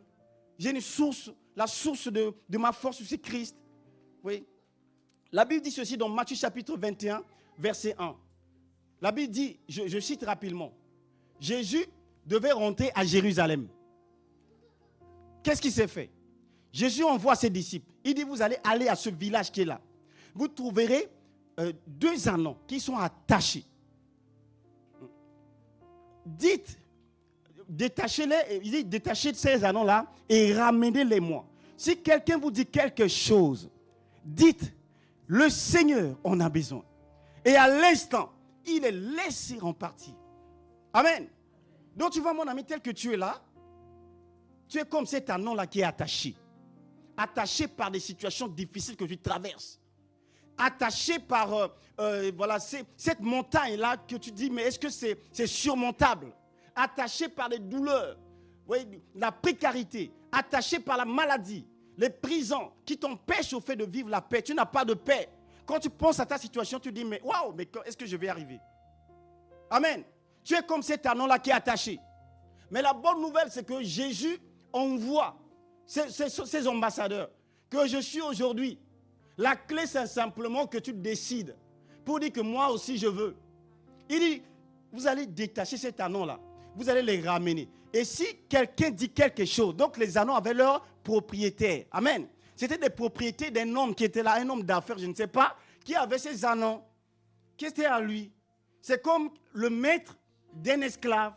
Speaker 1: J'ai une source. La source de ma force, c'est Christ. Oui. La Bible dit ceci dans Matthieu chapitre 21, verset 1. La Bible dit, je cite rapidement, Jésus devait rentrer à Jérusalem. Qu'est-ce qui s'est fait? Jésus envoie ses disciples. Il dit, vous allez aller à ce village qui est là. Vous trouverez 2 ânes qui sont attachés. Dites, détachez-les, il dit détachez ces ânes-là et ramenez-les-moi. Si quelqu'un vous dit quelque chose, dites, le Seigneur en a besoin. Et à l'instant, il est laissé en partie. Amen. Donc tu vois, mon ami, tel que tu es là, tu es comme cet âne-là qui est attaché. Attaché par des situations difficiles que tu traverses. Attaché par voilà, cette montagne-là que tu dis, mais est-ce que c'est surmontable? Attaché par les douleurs, oui, la précarité, attaché par la maladie, les prisons qui t'empêchent au fait de vivre la paix. Tu n'as pas de paix. Quand tu penses à ta situation, tu dis, mais waouh, mais est-ce que je vais arriver? Amen. Tu es comme cet âne-là qui est attaché. Mais la bonne nouvelle, c'est que Jésus envoie ces ambassadeurs. Que je suis aujourd'hui. La clé, c'est simplement que tu décides pour dire que moi aussi je veux. Il dit, vous allez détacher cet âne-là. Vous allez les ramener. Et si quelqu'un dit quelque chose, donc les ânes avaient leur propriétaire. Amen. C'était des propriétés d'un homme qui était là, un homme d'affaires, je ne sais pas, qui avait ses anneaux, qui était à lui. C'est comme le maître d'un esclave.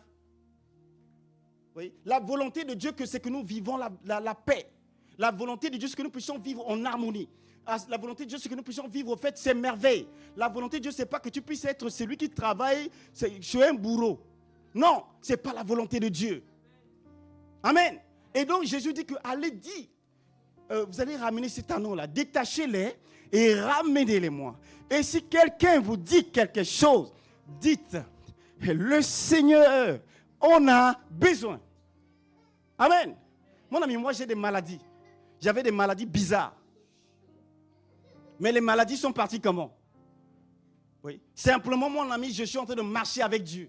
Speaker 1: Oui. La volonté de Dieu, c'est que nous vivons la paix. La volonté de Dieu, c'est que nous puissions vivre en harmonie. La volonté de Dieu, c'est que nous puissions vivre, au fait, ces merveilles. La volonté de Dieu, ce n'est pas que tu puisses être celui qui travaille sur un bourreau. Non, ce n'est pas la volonté de Dieu. Amen. Et donc, Jésus dit que, allez dire, vous allez ramener cet anneau-là, détachez-les et ramenez-les-moi. Et si quelqu'un vous dit quelque chose, dites, le Seigneur, on a besoin. Amen. Mon ami, moi j'ai des maladies. J'avais des maladies bizarres. Mais les maladies sont parties comment? Oui. Simplement, mon ami, je suis en train de marcher avec Dieu.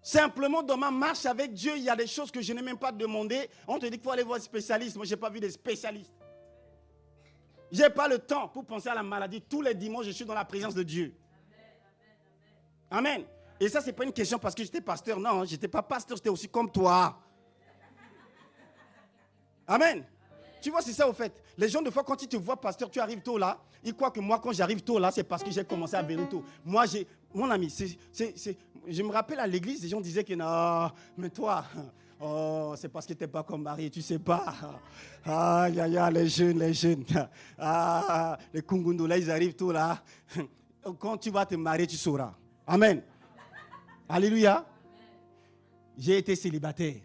Speaker 1: Simplement, dans ma marche avec Dieu, il y a des choses que je n'ai même pas demandé. On te dit qu'il faut aller voir un spécialiste. Moi, je n'ai pas vu des spécialistes. Je n'ai pas le temps pour penser à la maladie. Tous les dimanches, je suis dans la présence de Dieu. Amen. Et ça, ce n'est pas une question parce que j'étais pasteur. Non, je n'étais pas pasteur, j'étais aussi comme toi. Amen. Tu vois, c'est ça au fait. Les gens, des fois, quand ils te voient pasteur, tu arrives tôt là. Ils croient que moi, quand j'arrive tôt là, c'est parce que j'ai commencé à venir tôt. Moi, mon ami, je me rappelle à l'église, les gens disaient que non, mais toi, oh, c'est parce que tu n'es pas comme Marie, tu ne sais pas. Ah, les jeunes. Ah, les Kungundu, là, ils arrivent tôt là. Quand tu vas te marier, tu sauras. Amen. Alléluia. J'ai été célibataire.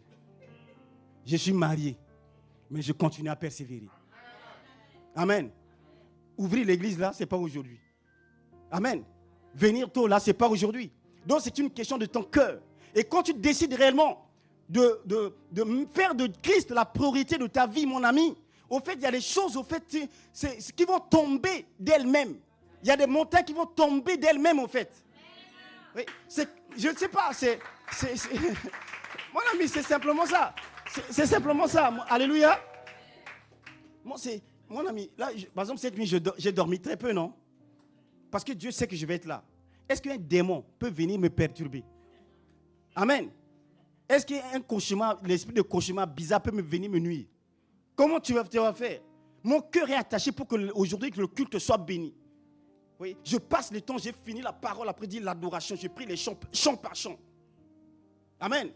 Speaker 1: Je suis marié. Mais je continue à persévérer. Amen. Ouvrir l'église là, ce n'est pas aujourd'hui. Amen. Venir tôt là, ce n'est pas aujourd'hui. Donc c'est une question de ton cœur. Et quand tu décides réellement de faire de Christ la priorité de ta vie, mon ami, au fait, il y a des choses au fait, qui vont tomber d'elles-mêmes. Il y a des montagnes qui vont tomber d'elles-mêmes, au fait. Oui, je ne sais pas, mon ami, c'est simplement ça. C'est simplement ça. Alléluia. Mon ami, là, par exemple, cette nuit, j'ai dormi très peu, non? Parce que Dieu sait que je vais être là. Est-ce qu'un démon peut venir me perturber? Amen. Est-ce qu'un cauchemar, l'esprit de cauchemar bizarre peut venir me nuire? Comment tu vas faire? Mon cœur est attaché pour que aujourd'hui que le culte soit béni. Oui, je passe le temps, j'ai fini la parole, après dire l'adoration, j'ai pris les chant par chant. Amen.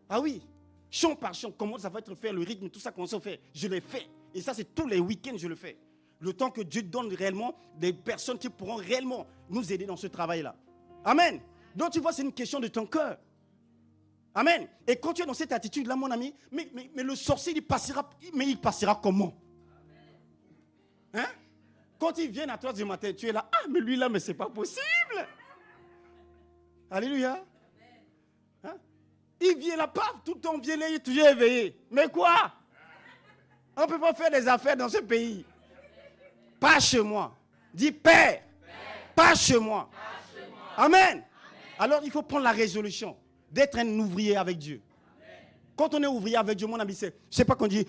Speaker 1: Ah oui. Chant par chant, comment ça va être fait, le rythme, tout ça, comment ça fait? Je l'ai fait. Et ça, c'est tous les week-ends, je le fais. Le temps que Dieu donne réellement des personnes qui pourront réellement nous aider dans ce travail-là. Amen. Donc, tu vois, c'est une question de ton cœur. Amen. Et quand tu es dans cette attitude-là, mon ami, mais le sorcier, il passera comment? Hein? Quand ils viennent à 3 du matin, tu es là, ah, mais lui là, mais c'est pas possible. Alléluia. Hein? Il vient là, paf, tout le temps, vient là, il est toujours éveillé. Mais quoi? On ne peut pas faire des affaires dans ce pays. Pas chez moi. Dis Père, pas chez moi. Amen. Alors il faut prendre la résolution d'être un ouvrier avec Dieu. Quand on est ouvrier avec Dieu, mon ami, c'est pas qu'on dit,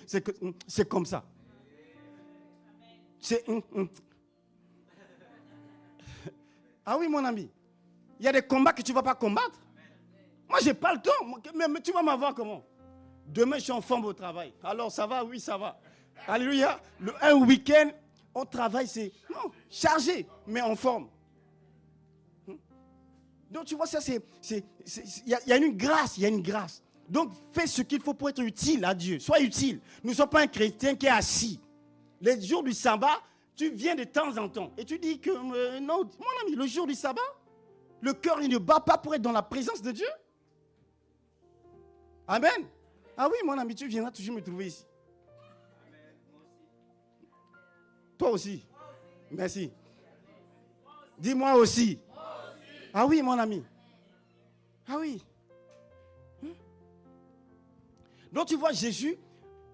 Speaker 1: c'est comme ça. C'est Ah oui, mon ami. Il y a des combats que tu ne vas pas combattre. Moi, je n'ai pas le temps. Mais tu vas m'avoir comment? Demain, je suis en forme au travail. Alors, ça va? Oui, ça va. Alléluia. Un week-end, on travaille, c'est chargé, mais en forme. Donc, tu vois, ça, il y a une grâce, il y a une grâce. Donc, fais ce qu'il faut pour être utile à Dieu. Sois utile. Nous ne sommes pas un chrétien qui est assis. Les jours du sabbat, tu viens de temps en temps. Et tu dis que, non, mon ami, le jour du sabbat, le cœur, il ne bat pas pour être dans la présence de Dieu. Amen. Ah oui, mon ami, tu viendras toujours me trouver ici. Toi aussi. Merci. Dis-moi aussi. Ah oui, mon ami. Ah oui. Donc tu vois, Jésus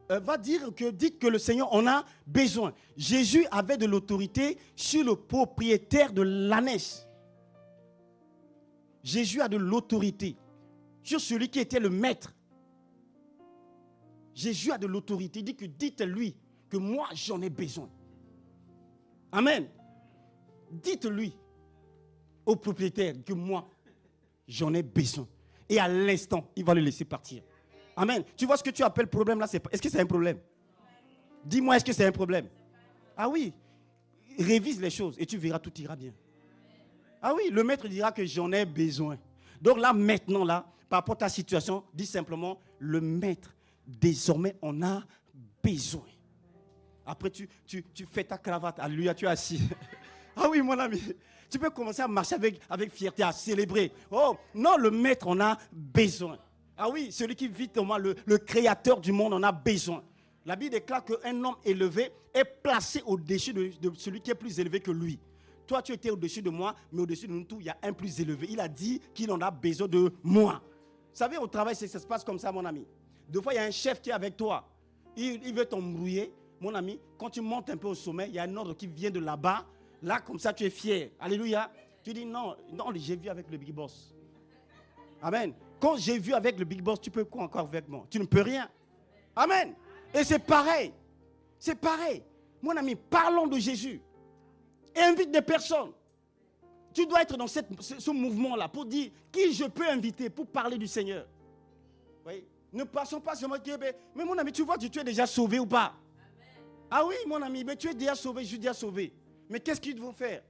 Speaker 1: va dire que, dites que le Seigneur en a besoin. Jésus avait de l'autorité sur le propriétaire de l'ânesse. Jésus a de l'autorité sur celui qui était le maître. Jésus a de l'autorité. Il dit que dites-lui que moi j'en ai besoin. Amen. Dites-lui au propriétaire que moi j'en ai besoin. Et à l'instant, il va le laisser partir. Amen. Tu vois ce que tu appelles problème là, est-ce que c'est un problème? Dis-moi, est-ce que c'est un problème? Ah oui, révise les choses et tu verras, tout ira bien. Ah oui, le maître dira que j'en ai besoin. Donc là, maintenant, là, par rapport à ta situation, dis simplement, le maître, désormais, on a besoin. Après, tu fais ta cravate. Alléluia, tu es assis. Ah oui, mon ami. Tu peux commencer à marcher avec fierté, à célébrer. Oh, non, le maître, on a besoin. Ah oui, celui qui vit au moins, le créateur du monde, on a besoin. La Bible déclare qu'un homme élevé est placé au-dessus de celui qui est plus élevé que lui. Toi, tu étais au-dessus de moi, mais au-dessus de nous tous, il y a un plus élevé. Il a dit qu'il en a besoin de moi. Vous savez, au travail, ça se passe comme ça, mon ami. Des fois, il y a un chef qui est avec toi. Il veut t'embrouiller. Mon ami, quand tu montes un peu au sommet, il y a un ordre qui vient de là-bas. Là, comme ça, tu es fier. Alléluia. Tu dis non, j'ai vu avec le big boss. Amen. Quand j'ai vu avec le big boss, tu peux quoi encore avec moi? Tu ne peux rien. Amen. Et c'est pareil. C'est pareil. Mon ami, parlons de Jésus. Et invite des personnes. Tu dois être dans ce mouvement-là pour dire qui je peux inviter pour parler du Seigneur. Oui. Ne passons pas seulement dire, mais mon ami, tu vois, tu es déjà sauvé ou pas? Amen. Ah oui, mon ami, mais tu es déjà sauvé, je suis déjà sauvé. Mais qu'est-ce qu'ils vont faire?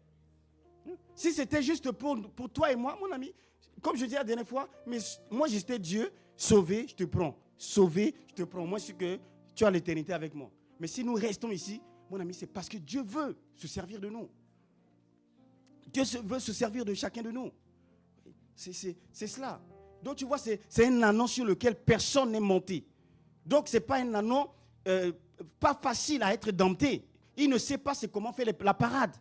Speaker 1: Si c'était juste pour toi et moi, mon ami, comme je disais la dernière fois, mais moi j'étais Dieu, sauvé, je te prends. Sauvé, je te prends. Moi, je suis que tu as l'éternité avec moi. Mais si nous restons ici, mon ami, c'est parce que Dieu veut se servir de nous. Dieu veut se servir de chacun de nous. C'est cela. Donc tu vois, c'est un anneau sur lequel personne n'est monté. Donc ce n'est pas un anneau pas facile à être dompté. Il ne sait pas comment faire la parade.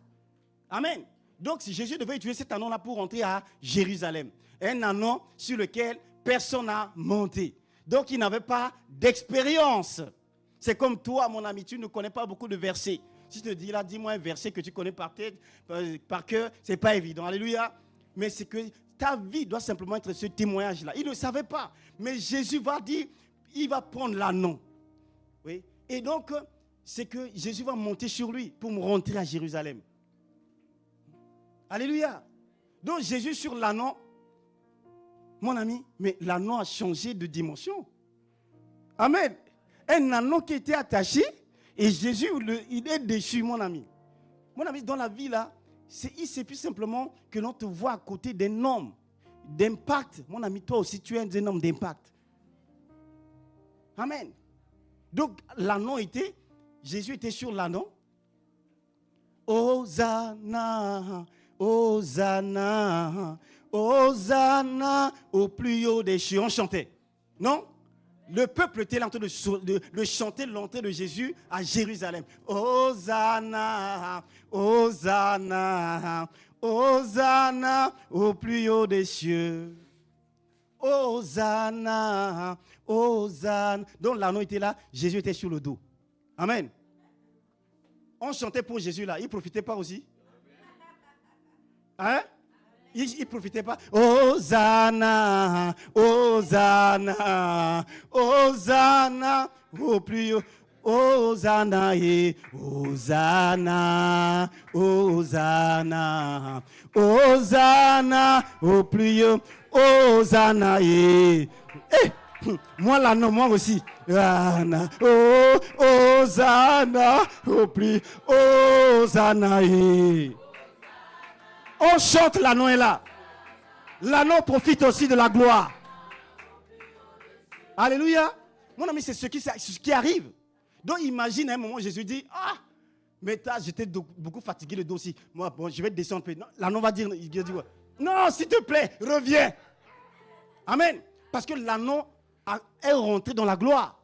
Speaker 1: Amen. Donc si Jésus devait utiliser cet anneau-là pour rentrer à Jérusalem. Un anneau sur lequel personne n'a monté. Donc il n'avait pas d'expérience. C'est comme toi, mon ami, tu ne connais pas beaucoup de versets. Si je te dis là, dis-moi un verset que tu connais par cœur, ce n'est pas évident. Alléluia. Mais c'est que ta vie doit simplement être ce témoignage-là. Il ne savait pas. Mais Jésus va dire, il va prendre l'anneau. Oui. Et donc, c'est que Jésus va monter sur lui pour me rentrer à Jérusalem. Alléluia. Donc Jésus sur l'anneau, mon ami, mais l'anneau a changé de dimension. Amen. Un anneau qui était attaché et Jésus, il est dessus, mon ami. Mon ami, dans la vie là, c'est plus simplement que l'on te voit à côté d'un homme d'impact. Mon ami, toi aussi, tu es un homme d'impact. Amen. Donc, l'anneau Jésus était sur l'anneau. Hosanna, Hosanna, Hosanna, au plus haut des cieux. On chantait. Non? Le peuple était en train de chanter l'entrée de Jésus à Jérusalem. Hosanna, Hosanna, Hosanna, au plus haut des cieux. Hosanna, Hosanna. Donc l'anneau était là, Jésus était sur le dos. Amen. On chantait pour Jésus là, il ne profitait pas aussi? Hein? Il ne profitait pas. Hosanna, Hosanna, Hosanna, au plus haut. Hosanna, Hosanna, Hosanna, Hosanna, au plus haut. Hosanna, moi là, non, moi aussi. Hosanna, oh, Hosanna, au plus. Hosanna, on chante, l'anneau est là. L'anneau profite aussi de la gloire. Alléluia. Mon ami, c'est ce qui arrive. Donc imagine à un moment, Jésus dit, ah, mais j'étais beaucoup fatigué le dos aussi. Moi, bon, je vais descendre. L'anneau va dire, non, s'il te plaît, reviens. Amen. Parce que l'anneau est rentré dans la gloire.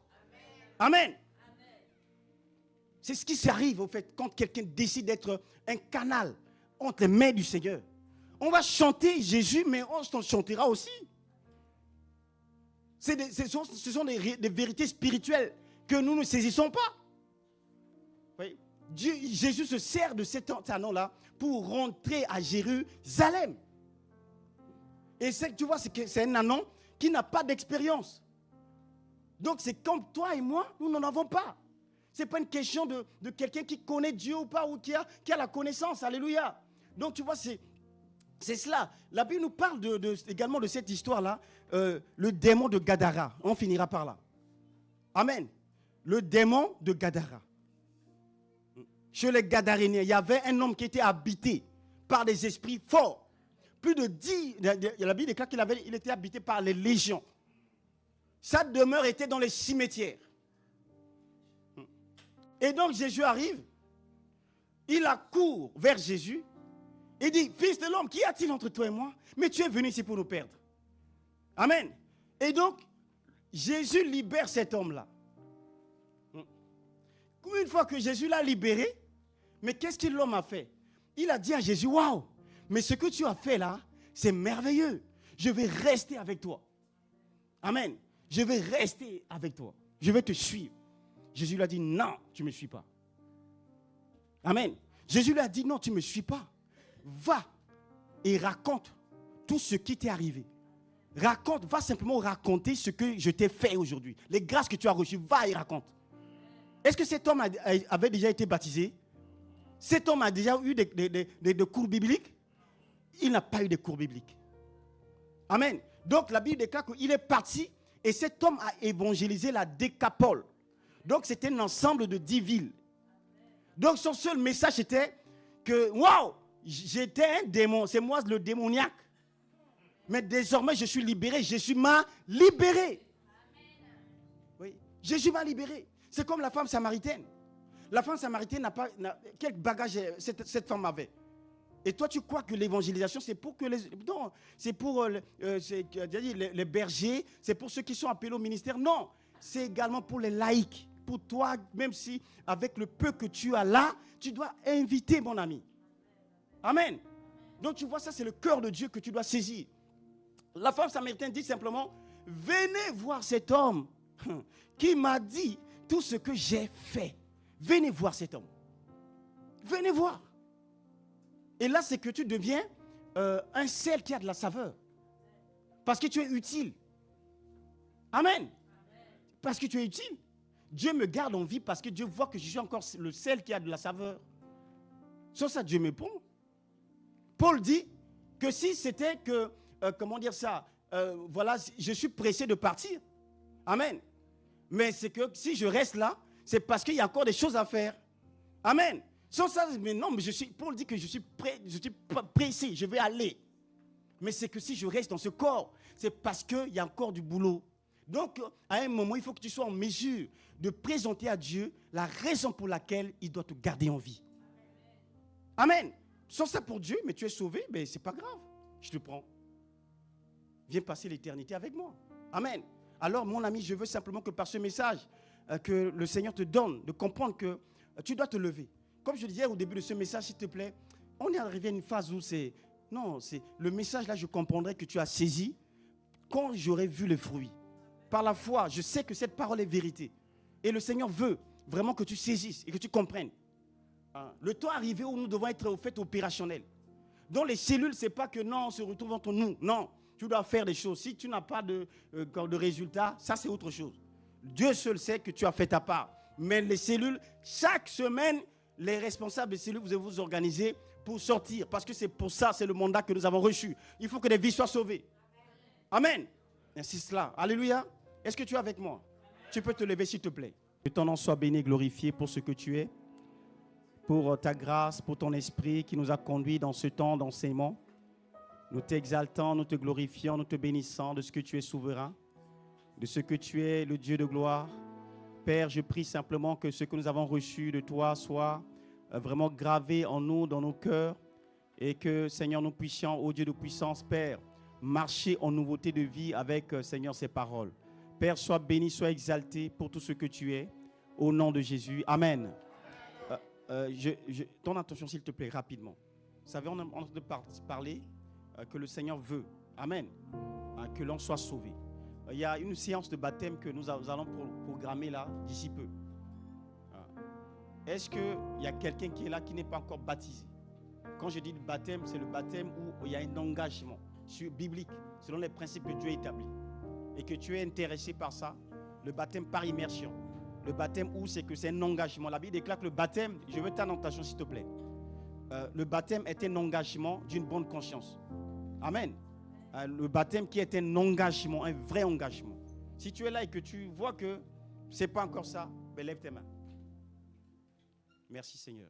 Speaker 1: Amen. C'est ce qui s'arrive, au fait, quand quelqu'un décide d'être un canal entre les mains du Seigneur. On va chanter Jésus, mais on chantera aussi. Ce sont des vérités spirituelles que nous ne saisissons pas. Oui. Jésus se sert de cet anneau-là pour rentrer à Jérusalem. Et tu vois, c'est un anneau qui n'a pas d'expérience. Donc c'est comme toi et moi, nous n'en avons pas. Ce n'est pas une question de quelqu'un qui connaît Dieu ou pas, ou qui a la connaissance. Alléluia. Donc tu vois, c'est cela. La Bible nous parle également de cette histoire-là, le démon de Gadara. On finira par là. Amen. Le démon de Gadara. chez les Gadaréniens, il y avait un homme qui était habité par des esprits forts. Plus de 10, la Bible déclare qu'il était habité par les légions. Sa demeure était dans les cimetières. Et donc Jésus arrive, il accourt vers Jésus et dit, fils de l'homme, qu'y a-t-il entre toi et moi? Mais tu es venu ici pour nous perdre. Amen. Et donc, Jésus libère cet homme-là. Une fois que Jésus l'a libéré, mais qu'est-ce que l'homme a fait? Il a dit à Jésus, waouh, mais ce que tu as fait là, c'est merveilleux. Je vais rester avec toi. Amen. Je vais rester avec toi. Je vais te suivre. Jésus lui a dit, non, tu ne me suis pas. Amen. Jésus lui a dit, non, tu ne me suis pas. Va et raconte tout ce qui t'est arrivé. Raconte, va simplement raconter ce que je t'ai fait aujourd'hui. Les grâces que tu as reçues, va et raconte. Est-ce que cet homme avait déjà été baptisé? Cet homme a déjà eu des cours bibliques? Il n'a pas eu de cours bibliques. Amen. Donc la Bible déclare qu'il est parti et cet homme a évangélisé la Décapole. Donc c'était un ensemble de 10 villes. Donc son seul message était que, waouh, j'étais un démon, c'est moi le démoniaque. Mais désormais je suis libéré, Jésus m'a libéré. Oui, Jésus m'a libéré. C'est comme la femme samaritaine. La femme samaritaine n'a pas... quel bagage cette femme avait? Et toi, tu crois que l'évangélisation, c'est pour que les... Non, c'est pour les bergers, c'est pour ceux qui sont appelés au ministère. Non, c'est également pour les laïcs. Pour toi, même si avec le peu que tu as là, tu dois inviter, mon ami. Amen. Donc tu vois, ça c'est le cœur de Dieu que tu dois saisir. La femme samaritaine dit simplement, venez voir cet homme qui m'a dit tout ce que j'ai fait. Venez voir cet homme. Venez voir. Et là, c'est que tu deviens un sel qui a de la saveur. Parce que tu es utile. Amen. Parce que tu es utile. Dieu me garde en vie parce que Dieu voit que je suis encore le sel qui a de la saveur. Sur ça, Dieu me prend. Paul dit que si c'était que, comment dire ça, voilà, je suis pressé de partir. Amen. Mais c'est que si je reste là, c'est parce qu'il y a encore des choses à faire. Amen. Sans ça, mais non, mais Paul dit que je suis pressé, je vais aller. Mais c'est que si je reste dans ce corps, c'est parce qu'il y a encore du boulot. Donc, à un moment, il faut que tu sois en mesure de présenter à Dieu la raison pour laquelle il doit te garder en vie. Amen. Sans ça pour Dieu, mais tu es sauvé, mais c'est pas grave. Je te prends. Viens passer l'éternité avec moi. Amen. Alors, mon ami, je veux simplement que par ce message que le Seigneur te donne, de comprendre que tu dois te lever. Comme je disais au début de ce message, s'il te plaît, on est arrivé à une phase où c'est... Non, c'est le message là, je comprendrai que tu as saisi quand j'aurai vu le fruit. Par la foi, je sais que cette parole est vérité. Et le Seigneur veut vraiment que tu saisisses et que tu comprennes. Le temps est arrivé où nous devons être au fait opérationnels. Dans les cellules, ce n'est pas que non, on se retrouve entre nous. Non, tu dois faire des choses. Si tu n'as pas de résultats, ça c'est autre chose. Dieu seul sait que tu as fait ta part. Mais les cellules, chaque semaine, les responsables des cellules, vous allez vous organiser pour sortir. Parce que c'est pour ça, c'est le mandat que nous avons reçu. Il faut que des vies soient sauvées. Amen. Merci cela. Alléluia. Est-ce que tu es avec moi? Tu peux te lever s'il te plaît. Que ton nom soit béni et glorifié pour ce que tu es. Pour ta grâce, pour ton esprit qui nous a conduits dans ce temps d'enseignement. Nous t'exaltons, nous te glorifions, nous te bénissons de ce que tu es souverain, de ce que tu es le Dieu de gloire. Père, je prie simplement que ce que nous avons reçu de toi soit vraiment gravé en nous, dans nos cœurs, et que, Seigneur, nous puissions, ô Dieu de puissance, Père, marcher en nouveauté de vie avec, Seigneur, ces paroles. Père, sois béni, sois exalté pour tout ce que tu es, au nom de Jésus. Amen. Ton attention, s'il te plaît, rapidement. Vous savez, on est en train de parler que le Seigneur veut. Amen. Que l'on soit sauvé. Il y a une séance de baptême que nous allons programmer là, d'ici peu. Est-ce qu'il y a quelqu'un qui est là qui n'est pas encore baptisé? Quand je dis le baptême, c'est le baptême où il y a un engagement biblique, selon les principes que Dieu a établis. Et que tu es intéressé par ça, le baptême par immersion. Le baptême où c'est que c'est un engagement. La Bible déclare que le baptême, je veux ta attention s'il te plaît. Le baptême est un engagement d'une bonne conscience. Amen. Le baptême qui est un engagement, un vrai engagement. Si tu es là et que tu vois que ce n'est pas encore ça, ben lève tes mains. Merci Seigneur.